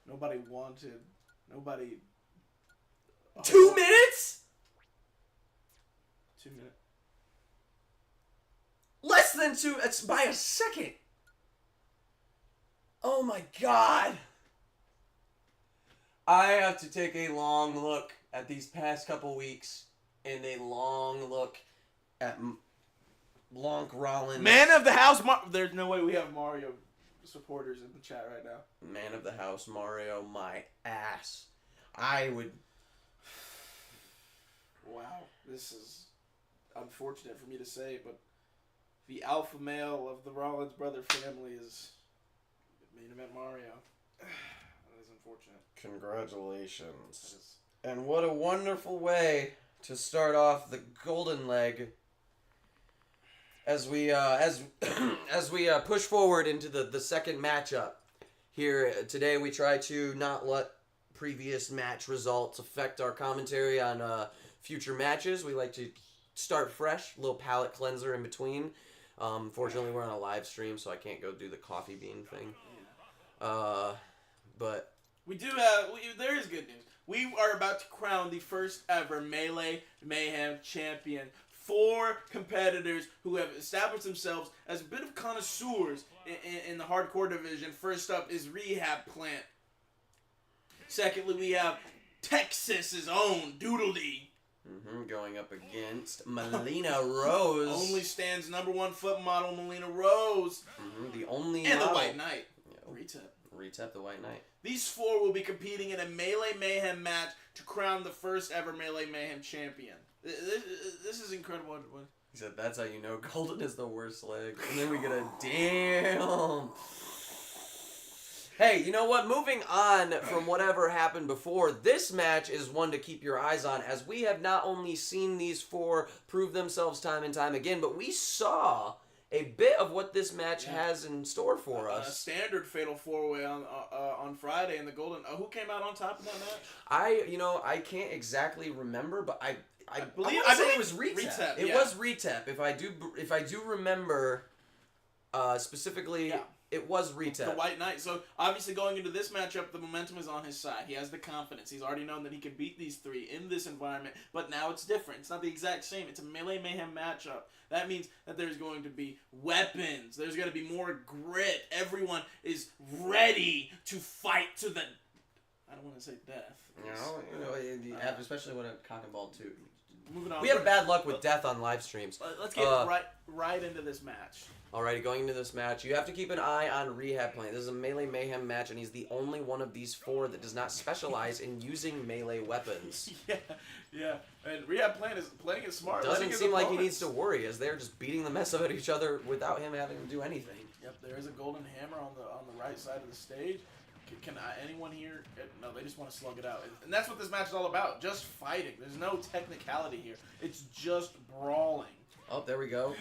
Nobody wanted. Nobody. 2 minutes? 2 minutes. Less than 2. It's by a second. Oh my God. I have to take a long look at these past couple weeks and a long look at Blanc Rollins. Man of the house. There's no way we have Mario supporters in the chat right now. Man of the house, Mario, my ass. I would... Wow, this is unfortunate for me to say, but the alpha male of the Rollins brother family is main event Mario. That is unfortunate. Congratulations. And what a wonderful way to start off the golden leg as we push forward into the second matchup. Here today we try to not let previous match results affect our commentary on future matches. We like to start fresh, a little palate cleanser in between. Fortunately, we're on a live stream, so I can't go do the coffee bean thing. But we do have. There is good news. We are about to crown the first ever Melee Mayhem champion. 4 competitors who have established themselves as a bit of connoisseurs in the hardcore division. First up is Rehab Plant. Secondly, we have Texas's own Doodle D. Going up against Melina Rose. Only stands #1 foot model Melina Rose. The only and model. The White Knight. Retep the White Knight. These 4 will be competing in a Melee Mayhem match to crown the first ever Melee Mayhem champion. This is incredible. He said, that's how you know Golden is the worst leg. And then we get a damn. Hey, you know what? Moving on from whatever happened before, this match is one to keep your eyes on, as we have not only seen these 4 prove themselves time and time again, but we saw a bit of what this match has in store for us. A standard Fatal 4-Way on Friday in the Golden. Who came out on top of that match? I can't exactly remember, but I believe it was Retep. It was Retep. If I do remember specifically, it was Retep. The White Knight. So obviously going into this matchup, the momentum is on his side. He has the confidence. He's already known that he can beat these 3 in this environment. But now it's different. It's not the exact same. It's a Melee Mayhem matchup. That means that there's going to be weapons. There's going to be more grit. Everyone is ready to fight to the... I don't want to say death. Especially when it's cock and ball too. Moving on. We have bad luck with death on live streams. Let's get right into this match. Alrighty, going into this match, you have to keep an eye on Rehab Plant. This is a Melee Mayhem match, and he's the only one of these 4 that does not specialize in using melee weapons. Yeah. And Rehab Plant is playing it smart. Doesn't seem like he needs to worry, as they're just beating the mess out of each other without him having to do anything. Yep, there is a golden hammer on the right side of the stage. Can anyone here? No, they just want to slug it out. And that's what this match is all about. Just fighting. There's no technicality here. It's just brawling. Oh, there we go.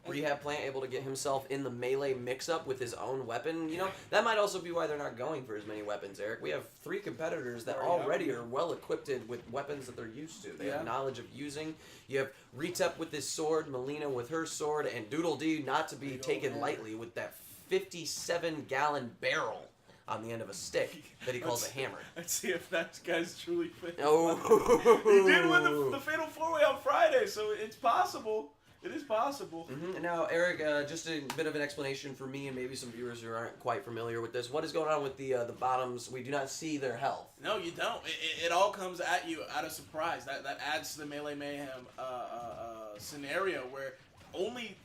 Rehab Plant able to get himself in the melee mix-up with his own weapon. You know, that might also be why they're not going for as many weapons, Eric. We have 3 competitors that already are well-equipped with weapons that they're used to. They have knowledge of using. You have Retep with his sword, Melina with her sword, and Doodle D not to be taken lightly with that 57-gallon barrel on the end of a stick that he calls a hammer. Let's see if that guy's truly fit. Oh. He did win the Fatal 4-Way on Friday, so it's possible. It is possible. Now, Eric, just a bit of an explanation for me and maybe some viewers who aren't quite familiar with this. What is going on with the bottoms? We do not see their health. No, you don't. It all comes at you out of surprise. That adds to the Melee Mayhem scenario where only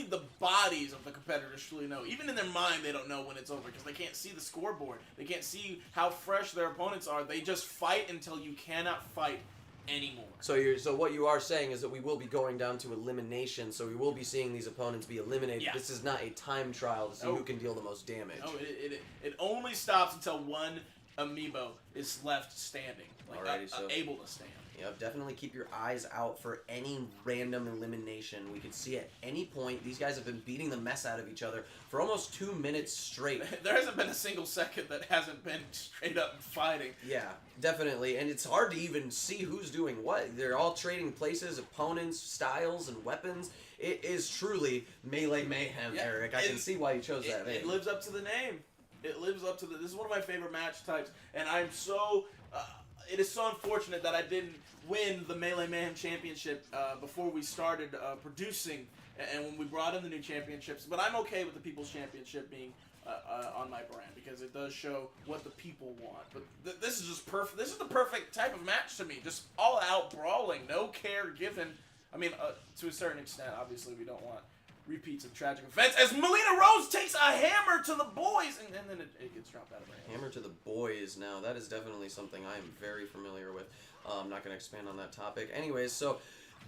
the bodies of the competitors truly know. Even in their mind, they don't know when it's over because they can't see the scoreboard. They can't see how fresh their opponents are. They just fight until you cannot fight anymore. So what you are saying is that we will be going down to elimination, so we will be seeing these opponents be eliminated. Yeah. This is not a time trial to see who can deal the most damage. No, it only stops until one amiibo is left standing, able to stand. Yep, definitely keep your eyes out for any random elimination. We could see at any point these guys have been beating the mess out of each other for almost 2 minutes straight. There hasn't been a single second that hasn't been straight up fighting. Yeah, definitely. And it's hard to even see who's doing what. They're all trading places, opponents, styles, and weapons. It is truly Melee Mayhem, Eric. I can see why you chose that name. It lives up to the name. It lives up to the... This is one of my favorite match types. And I'm so... it is so unfortunate that I didn't win the Melee Mayhem Championship before we started producing and when we brought in the new championships. But I'm okay with the People's Championship being on my brand because it does show what the people want. But this is just perfect. This is the perfect type of match to me. Just all out brawling, no care given. I mean, to a certain extent, obviously we don't want repeats of tragic events. As Melina Rose takes a hammer to the boys, and then it gets dropped out of her hands. Hammer to the boys. Now that is definitely something I am very familiar with. I'm not going to expand on that topic. Anyways, so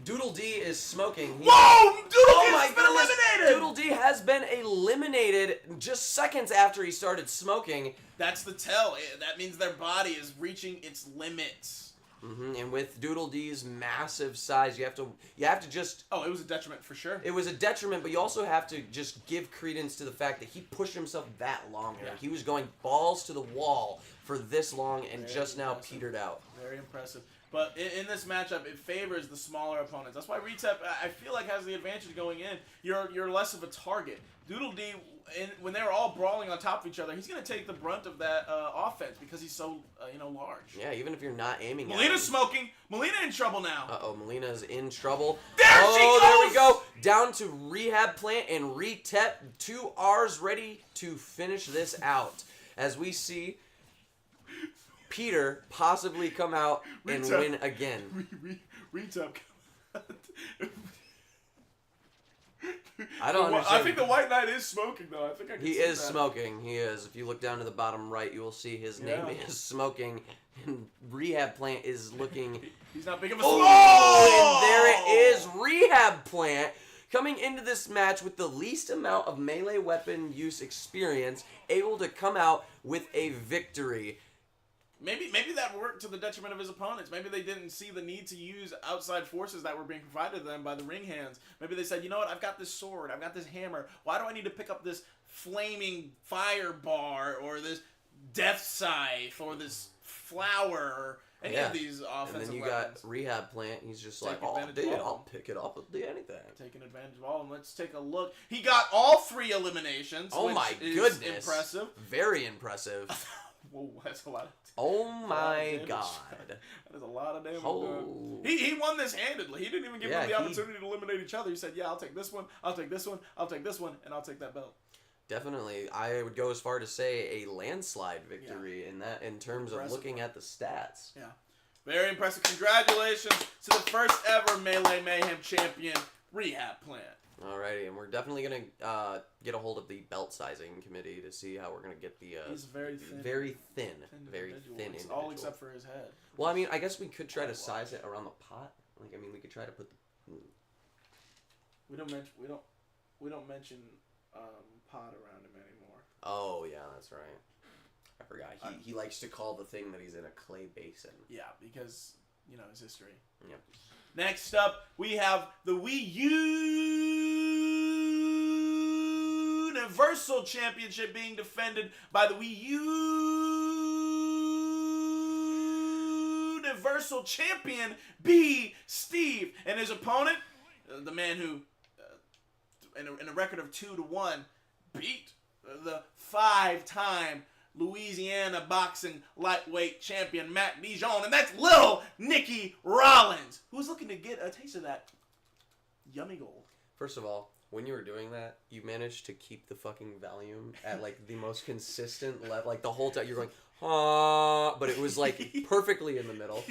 Doodle D is smoking. Whoa! Doodle D's been eliminated! Doodle D has been eliminated just seconds after he started smoking. That's the tell. That means their body is reaching its limits. And with Doodle D's massive size, you have to just... Oh, it was a detriment for sure. It was a detriment, but you also have to just give credence to the fact that he pushed himself that long. Yeah. He was going balls to the wall for this long and very just now petered out. Very impressive. But in this matchup, it favors the smaller opponents. That's why Retep, I feel like, has the advantage going in. You're less of a target. Doodle D, when they're all brawling on top of each other, he's going to take the brunt of that offense because he's so, large. Yeah, even if you're not aiming at him. Melina's smoking. Melina in trouble now. Uh-oh, Melina's in trouble. There she goes! There we go. Down to Rehab Plant and Retep. 2 R's ready to finish this out. As we see Peter possibly come out and win again. Retep. I don't understand. I think the White Knight is smoking, though. I think I can He see is that. smoking. He is. If you look down to the bottom right, you will see his name is smoking. And Rehab Plant is looking... He's not big of a smoke! And there it is. Rehab Plant coming into this match with the least amount of melee weapon use experience, able to come out with a victory. Maybe that worked to the detriment of his opponents. Maybe they didn't see the need to use outside forces that were being provided to them by the ring hands. Maybe they said, you know what, I've got this sword, I've got this hammer. Why do I need to pick up this flaming fire bar or this death scythe or this flower or any of these offensive And then you weapons? got Rehab Plant. He's just like, oh, dude, I'll pick it up and do anything. Taking advantage of all. And let's take a look. He got all 3 eliminations. Oh, which my is goodness. impressive. Very impressive. Whoa, that's a lot. Oh my God. That is a lot of damage. Oh. He won this handedly. He didn't even give them the opportunity to eliminate each other. He said, yeah, I'll take this one, I'll take this one, I'll take this one, and I'll take that belt. Definitely. I would go as far to say a landslide victory in terms of looking at the stats. Yeah. Very impressive. Congratulations to the first ever Melee Mayhem champion, Rehab Plant. Alrighty, and we're definitely going to get a hold of the belt sizing committee to see how we're going to get the... He's very thin. Very thin individual. All except for his head. Well, I mean, I guess we could try to size it around the pot. Like, I mean, we could try to put the... We don't mention pot around him anymore. Oh, yeah, that's right. I forgot. He likes to call the thing that he's in a clay basin. Yeah, because, his history. Yep. Next up, we have the Wii Universal Championship being defended by the Wii Universal Champion, B. Steve, and his opponent, the man who, in a record of 2-1, beat the 5-time Louisiana boxing lightweight champion Matt Dijon, and that's Lil Nicky Rollins, who's looking to get a taste of that yummy gold. First of all, when you were doing that, you managed to keep the fucking volume at like the most consistent level. Like the whole time you're going, but it was like perfectly in the middle.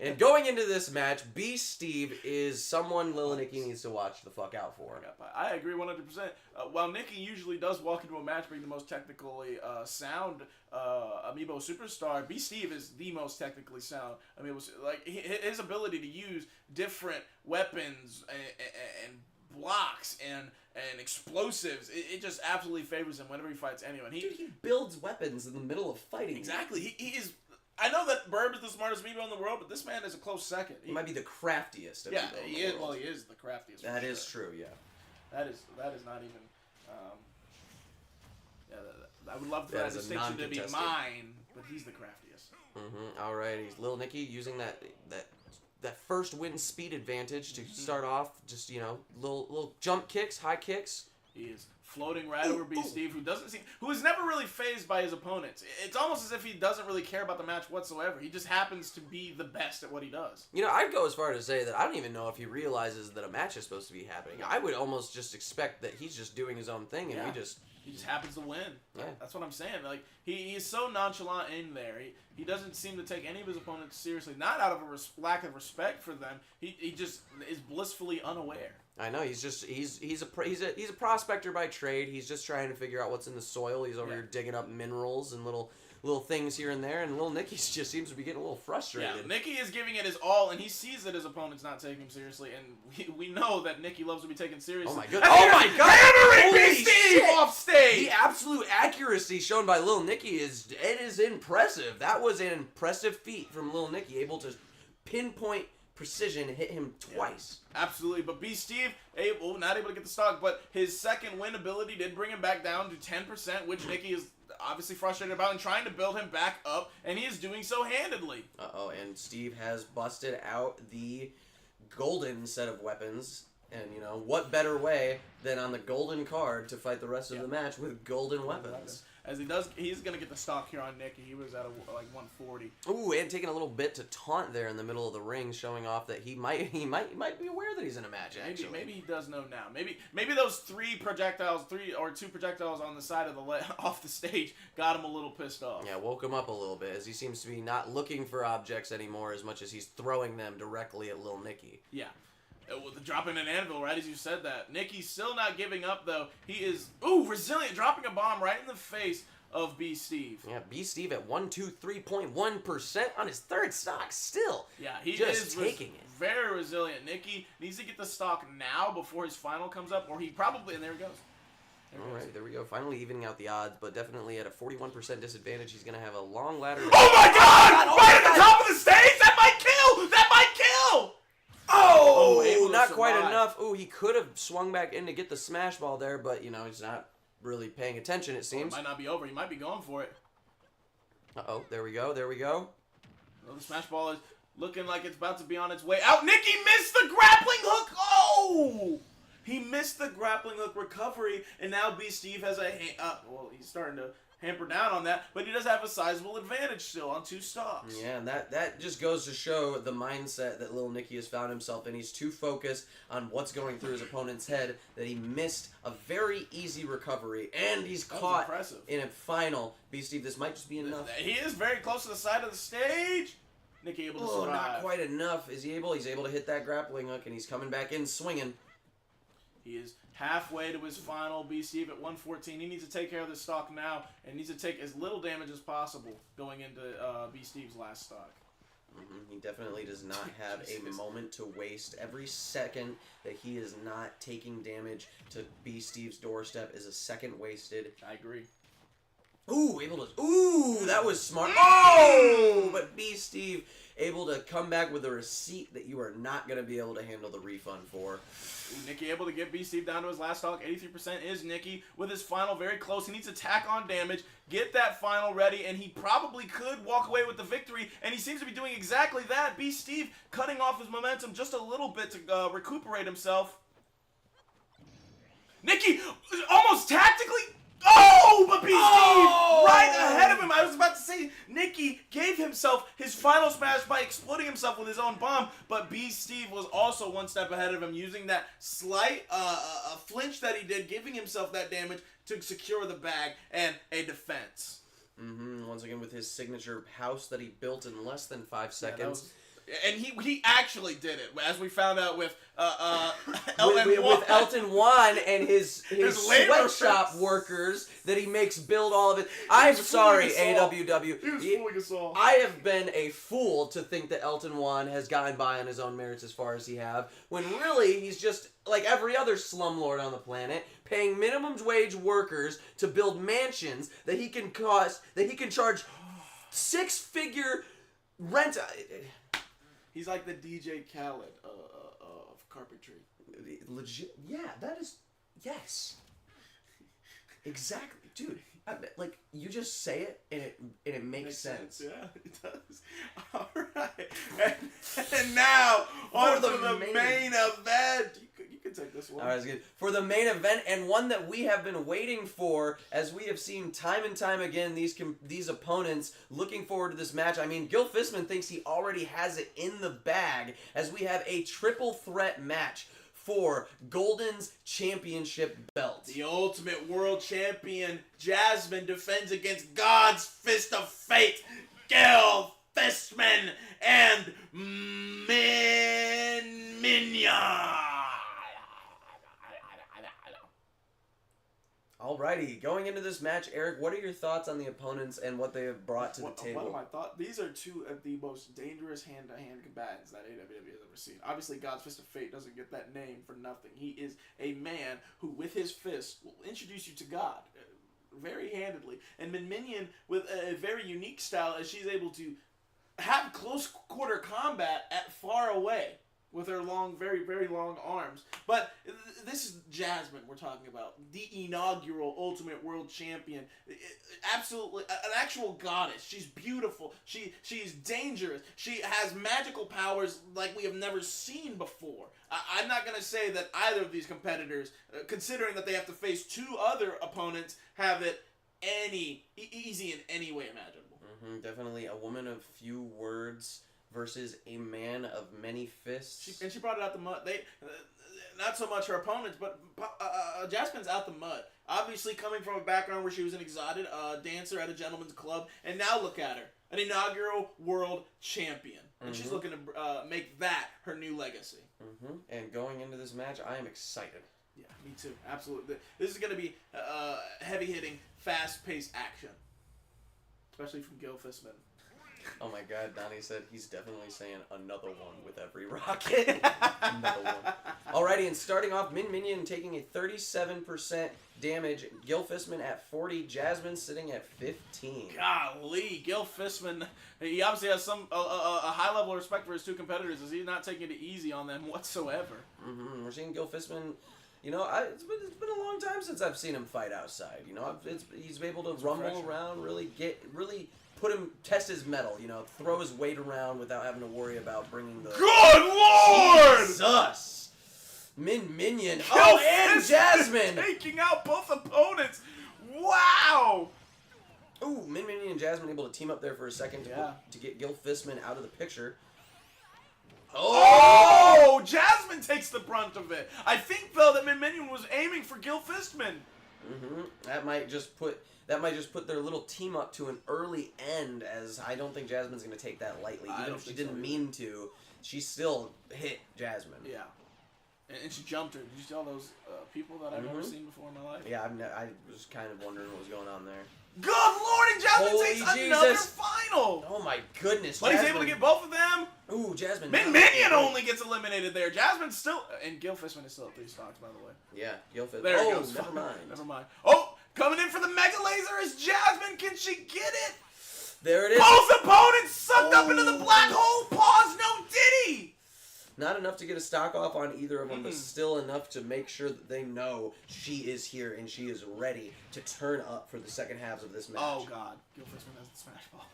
And going into this match, B. Steve is someone Lil Nicky needs to watch the fuck out for. I agree 100%. While Nicky usually does walk into a match being the most technically sound Amiibo superstar, B. Steve is the most technically sound. I mean, like his ability to use different weapons and blocks and explosives, it just absolutely favors him whenever he fights anyone. Dude, he builds weapons in the middle of fighting. Exactly. He is. I know that Burb is the smartest Amiibo in the world, but this man is a close second. He might be the craftiest of Amiibo in he the is. world. Well, he is the craftiest. That is true. Yeah. That is not even. I would love for that distinction to be mine, but he's the craftiest. Alright, he's Lil Nicky using that first win speed advantage to start off. Just little jump kicks, high kicks. He is floating right over B. Steve, who is never really fazed by his opponents. It's almost as if he doesn't really care about the match whatsoever. He just happens to be the best at what he does. You know, I'd go as far to say that I don't even know if he realizes that a match is supposed to be happening. I would almost just expect that he's just doing his own thing, and he just happens to win. Yeah. That's what I'm saying. Like he's so nonchalant in there. He doesn't seem to take any of his opponents seriously. Not out of a lack of respect for them. He just is blissfully unaware. I know he's a prospector by trade. He's just trying to figure out what's in the soil. He's over here digging up minerals and little things here and there, and little Nicky just seems to be getting a little frustrated. Yeah, Nicky is giving it his all, and he sees that his opponent's not taking him seriously, and we know that Nicky loves to be taken seriously. Oh my goodness! Oh my God! Hammering Steve off stage. The absolute accuracy shown by Lil Nicky is impressive. That was an impressive feat from Lil Nicky, able to pinpoint precision hit him twice. Yeah, absolutely, but B. Steve not able to get the stock, but his second win ability did bring him back down to 10%, which Nicky is obviously frustrated about and trying to build him back up, and he is doing so handedly. And Steve has busted out the golden set of weapons, and you know, what better way than on the golden card to fight the rest of the match with golden weapons. As he's going to get the stock here on Nicky. He was at like 140. Ooh, and taking a little bit to taunt there in the middle of the ring, showing off that he might be aware that he's in a match. Actually, maybe he does know now. Maybe those two projectiles on the side of off the stage got him a little pissed off. Yeah, woke him up a little bit, as he seems to be not looking for objects anymore as much as he's throwing them directly at Lil Nicky. Yeah. Dropping an anvil, right as you said that. Nicky's still not giving up, though. He is, resilient, dropping a bomb right in the face of B. Steve. Yeah, B. Steve at 123.1% on his third stock still. Yeah, he just taking it. Very resilient. Nicky needs to get the stock now before his final comes up, or he probably, and there he goes. All right, there we go. Finally evening out the odds, but definitely at a 41% disadvantage. He's going to have a long ladder. Oh my God! Right at the top of the stage? That might kill! That might kill! Oh, not quite enough. Oh, he could have swung back in to get the smash ball there, but, you know, he's not really paying attention, it seems. It might not be over. He might be going for it. Uh-oh, there we go, there we go. Well, the smash ball is looking like it's about to be on its way out. Nicky missed the grappling hook! Oh! He missed the grappling hook recovery, and now B. Steve has he's starting to hamper down on that, but he does have a sizable advantage still on 2 stocks. Yeah, and that just goes to show the mindset that Lil Nicky has found himself in. He's too focused on what's going through his opponent's head that he missed a very easy recovery, and he's caught in a final. B. Steve, this might just be enough. He is very close to the side of the stage. Nicky able to survive. Not quite enough. Is he able? He's able to hit that grappling hook, and he's coming back in swinging. He is halfway to his final. B. Steve at 114. He needs to take care of this stock now and needs to take as little damage as possible going into B. Steve's last stock. He definitely does not have a moment to waste. Every second that he is not taking damage to B. Steve's doorstep is a second wasted. I agree. That was smart. Oh, but B. Steve able to come back with a receipt that you are not going to be able to handle the refund for. Nicky able to get B. Steve down to his last stock. 83% is Nicky with his final very close. He needs to tack on damage, get that final ready, and he probably could walk away with the victory, and he seems to be doing exactly that. B. Steve cutting off his momentum just a little bit to recuperate himself. Nicky almost tactically... Oh, but B. Steve right ahead of him. I was about to say, Nicky gave himself his final smash by exploding himself with his own bomb, but B. Steve was also one step ahead of him, using that slight flinch that he did, giving himself that damage to secure the bag and a defense. Once again with his signature house that he built in less than 5 seconds. And he actually did it, as we found out with Elton Juan and his sweatshop workers that he makes build all of it. I'm sorry, AWW. He was fooling us all. I have been a fool to think that Elton Juan has gotten by on his own merits as far as he have, when really he's just like every other slumlord on the planet, paying minimum wage workers to build mansions that he can charge 6-figure rent. He's like the DJ Khaled of carpentry. Legit, yeah, that is, yes. Exactly, dude. Like, you just say it, and it makes sense. Yeah, it does. All right. And now, on to the main event. You can take this one. All right, that's good. For the main event, and one that we have been waiting for, as we have seen time and time again, these opponents looking forward to this match. I mean, Gil Fistman thinks he already has it in the bag, as we have a triple threat match for Golden's championship belt. The Ultimate World Champion, Jasmine, defends against God's Fist of Fate, Gil Fistman, and Minion. Alrighty, going into this match, Eric, what are your thoughts on the opponents and what they have brought to the table? What are my thoughts? These are two of the most dangerous hand-to-hand combatants that AEW has ever seen. Obviously, God's Fist of Fate doesn't get that name for nothing. He is a man who, with his fist, will introduce you to God very handedly. And Minion, with a very unique style, as she's able to have close quarter combat at far away with her long, very, very long arms. But this is Jasmine we're talking about. The inaugural Ultimate World Champion. Absolutely, an actual goddess. She's beautiful. She's dangerous. She has magical powers like we have never seen before. I'm not going to say that either of these competitors, considering that they have to face two other opponents, have it easy in any way imaginable. Definitely a woman of few words versus a man of many fists. She brought it out the mud. Not so much her opponents, but Jasmine's out the mud. Obviously coming from a background where she was an exotic dancer at a gentleman's club, and now look at her, an inaugural world champion. And she's looking to make that her new legacy. And going into this match, I am excited. Yeah, me too. Absolutely. This is going to be heavy-hitting, fast-paced action. Especially from Gil Fistman. Oh my god, Donnie said he's definitely saying another one with every rocket. Another one. Alrighty, and starting off, Minion taking a 37% damage. Gil Fistman at 40. Jasmine sitting at 15. Golly, Gil Fistman, he obviously has a high level of respect for his two competitors, as he's not taking it easy on them whatsoever. We're seeing Gil Fistman. You know, it's been a long time since I've seen him fight outside. You know, he's been able to rumble around, really test his mettle. You know, throw his weight around without having to worry about bringing the. Good Lord! Jesus! Minion. And Jasmine taking out both opponents. Wow! Ooh, Minion and Jasmine able to team up there for a second to get Gil Fistman out of the picture. Oh! Jasmine takes the brunt of it. I think though that Minion was aiming for Gil Fistman. That might just put their little team up to an early end, as I don't think Jasmine's going to take that lightly. Even if she didn't mean to, she still hit Jasmine. Yeah. And she jumped her. Did you see all those people that I've never seen before in my life? Yeah, I was kind of wondering what was going on there. Good Lord, and Jasmine takes another final! Oh my goodness, But he's able to get both of them? Ooh, Jasmine. Minion only gets eliminated there. Jasmine's still... And Gil Fistman is still at 3 stocks, by the way. Yeah, Gil Fistman. There it goes. Never mind. Oh, coming in for the Mega Laser is Jasmine. Can she get it? There it is. Both opponents sucked up into the black hole. Pause, no diddy. Not enough to get a stock off on either of them, but still enough to make sure that they know she is here and she is ready to turn up for the second halves of this match. Oh, God. Gil Fistman has the smash ball.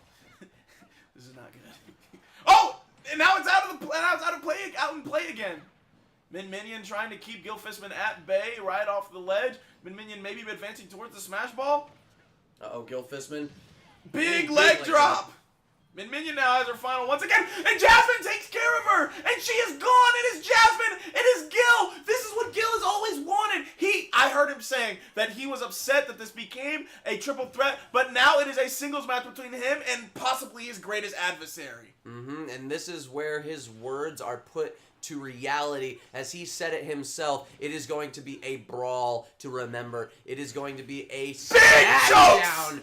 This is not good. Oh! And now it's out in play again. Minion trying to keep Gil Fistman at bay right off the ledge. Minion maybe advancing towards the smash ball. Uh-oh, Gil Fistman. Big leg drop. Minion now has her final once again, and Jasmine takes care of her, and she is gone. It is Jasmine. It is Gil. This is what Gil has always wanted. I heard him saying that he was upset that this became a triple threat, but now it is a singles match between him and possibly his greatest adversary. And this is where his words are put to reality. As he said it himself, it is going to be a brawl to remember. It is going to be a smackdown.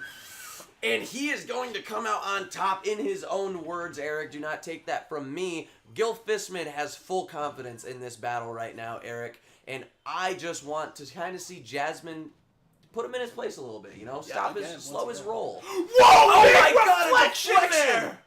And he is going to come out on top in his own words, Eric. Do not take that from me. Gil Fistman has full confidence in this battle right now, Eric. And I just want to kind of see Jasmine put him in his place a little bit, you know? Slow his roll. Whoa! Oh Big my God, reflection there!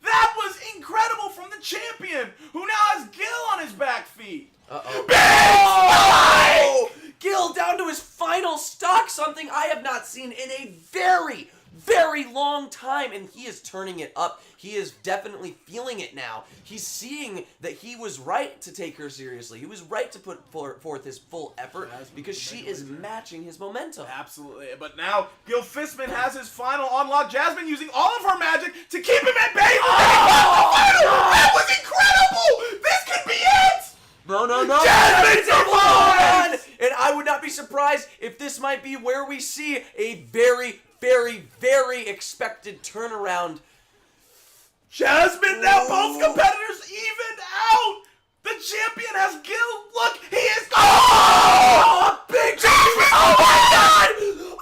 That was incredible from the champion, who now has Gil on his back feet. Uh-oh. Oh! Gil down to his final stock, something I have not seen in a very, very long time, and he is turning it up. He is definitely feeling it now. He's seeing that he was right to take her seriously. He was right to put forth his full effort because she is matching his momentum. Absolutely. But now Gil Fistman has his final unlock. Jasmine using all of her magic to keep him at bay. That was incredible! This could be it! No. Jasmine's won! And I would not be surprised if this might be where we see a very, very, very expected turnaround. Jasmine, now both competitors evened out! The champion has Gil. Look, he is. Oh! Big Jasmine! Oh my god!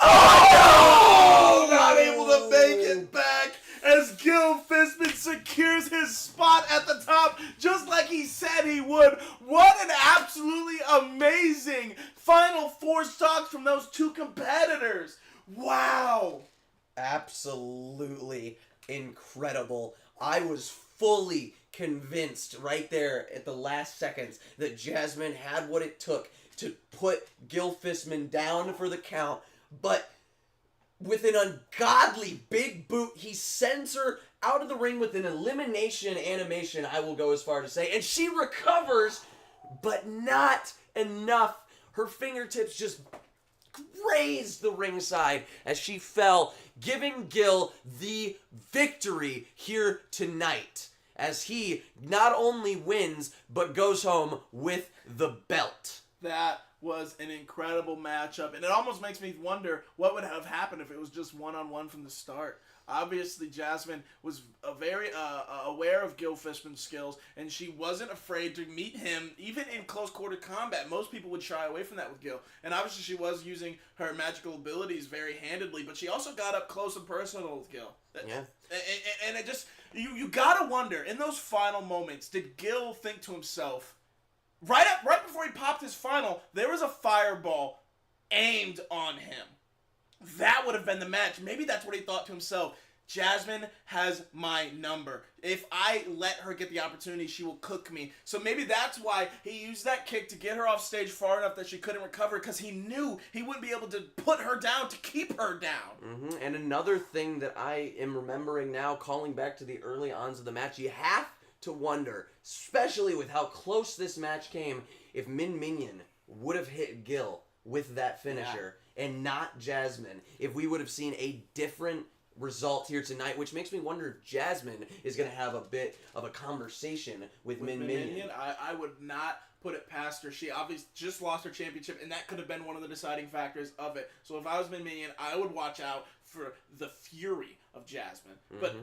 Oh no! Not able to make it back as Gil Fistman secures his spot at the top just like he said he would. What an absolutely amazing Final Four stocks from those two competitors. Wow. Absolutely incredible. I was fully convinced right there at the last seconds that Jasmine had what it took to put Gil Fistman down for the count, but with an ungodly big boot, he sends her out of the ring with an elimination animation, I will go as far to say, and she recovers, but not enough. Her fingertips just grazed the ringside as she fell, giving Gil the victory here tonight, as he not only wins, but goes home with the belt. That was an incredible matchup, and it almost makes me wonder what would have happened if it was just one-on-one from the start. Obviously, Jasmine was very aware of Gil Fistman's skills, and she wasn't afraid to meet him, even in close-quarter combat. Most people would shy away from that with Gil, and obviously she was using her magical abilities very handedly, but she also got up close and personal with Gil. Yeah. And it just, you gotta wonder, in those final moments, did Gil think to himself, right before he popped his final, there was a fireball aimed on him. That would have been the match. Maybe that's what he thought to himself. Jasmine has my number. If I let her get the opportunity, she will cook me. So maybe that's why he used that kick to get her off stage far enough that she couldn't recover, because he knew he wouldn't be able to put her down to keep her down. And another thing that I am remembering now, calling back to the early ons of the match, you have to wonder, especially with how close this match came, if Min Minion would have hit Gil with that finisher and not Jasmine, if we would have seen a different result here tonight, which makes me wonder if Jasmine is going to have a bit of a conversation with Min Minion. I would not put it past her. She obviously just lost her championship, and that could have been one of the deciding factors of it. So if I was Min Minion, I would watch out for the fury of Jasmine. But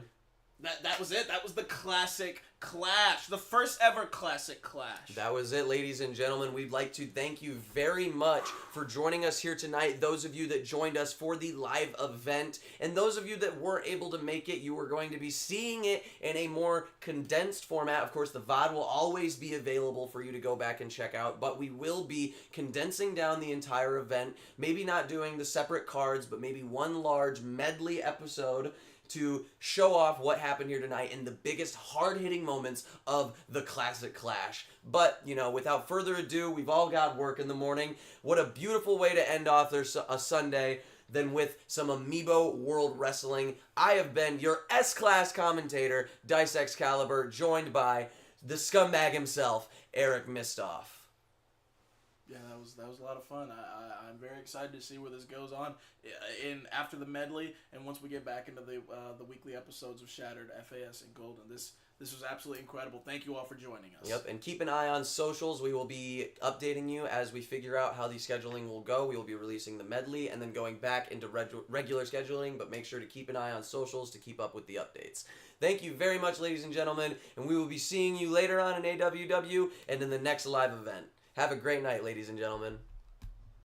that was it. That was the classic clash. The first ever classic clash. That was it, ladies and gentlemen. We'd like to thank you very much for joining us here tonight. Those of you that joined us for the live event, and those of you that weren't able to make it, you are going to be seeing it in a more condensed format. Of course, the VOD will always be available for you to go back and check out, but we will be condensing down the entire event. Maybe not doing the separate cards, but maybe one large medley episode to show off what happened here tonight in the biggest hard-hitting moments of the classic clash. But, you know, without further ado, we've all got work in the morning. What a beautiful way to end off a Sunday than with some Amiibo World Wrestling. I have been your S-Class commentator, Dice Excalibur, joined by the scumbag himself, Eric Mistoff. Yeah, that was a lot of fun. I'm very excited to see where this goes on after the medley, and once we get back into the weekly episodes of Shattered, FAS, and Golden. This was absolutely incredible. Thank you all for joining us. Yep, and keep an eye on socials. We will be updating you as we figure out how the scheduling will go. We will be releasing the medley and then going back into regular scheduling, but make sure to keep an eye on socials to keep up with the updates. Thank you very much, ladies and gentlemen, and we will be seeing you later on in AWW and in the next live event. Have a great night, ladies and gentlemen.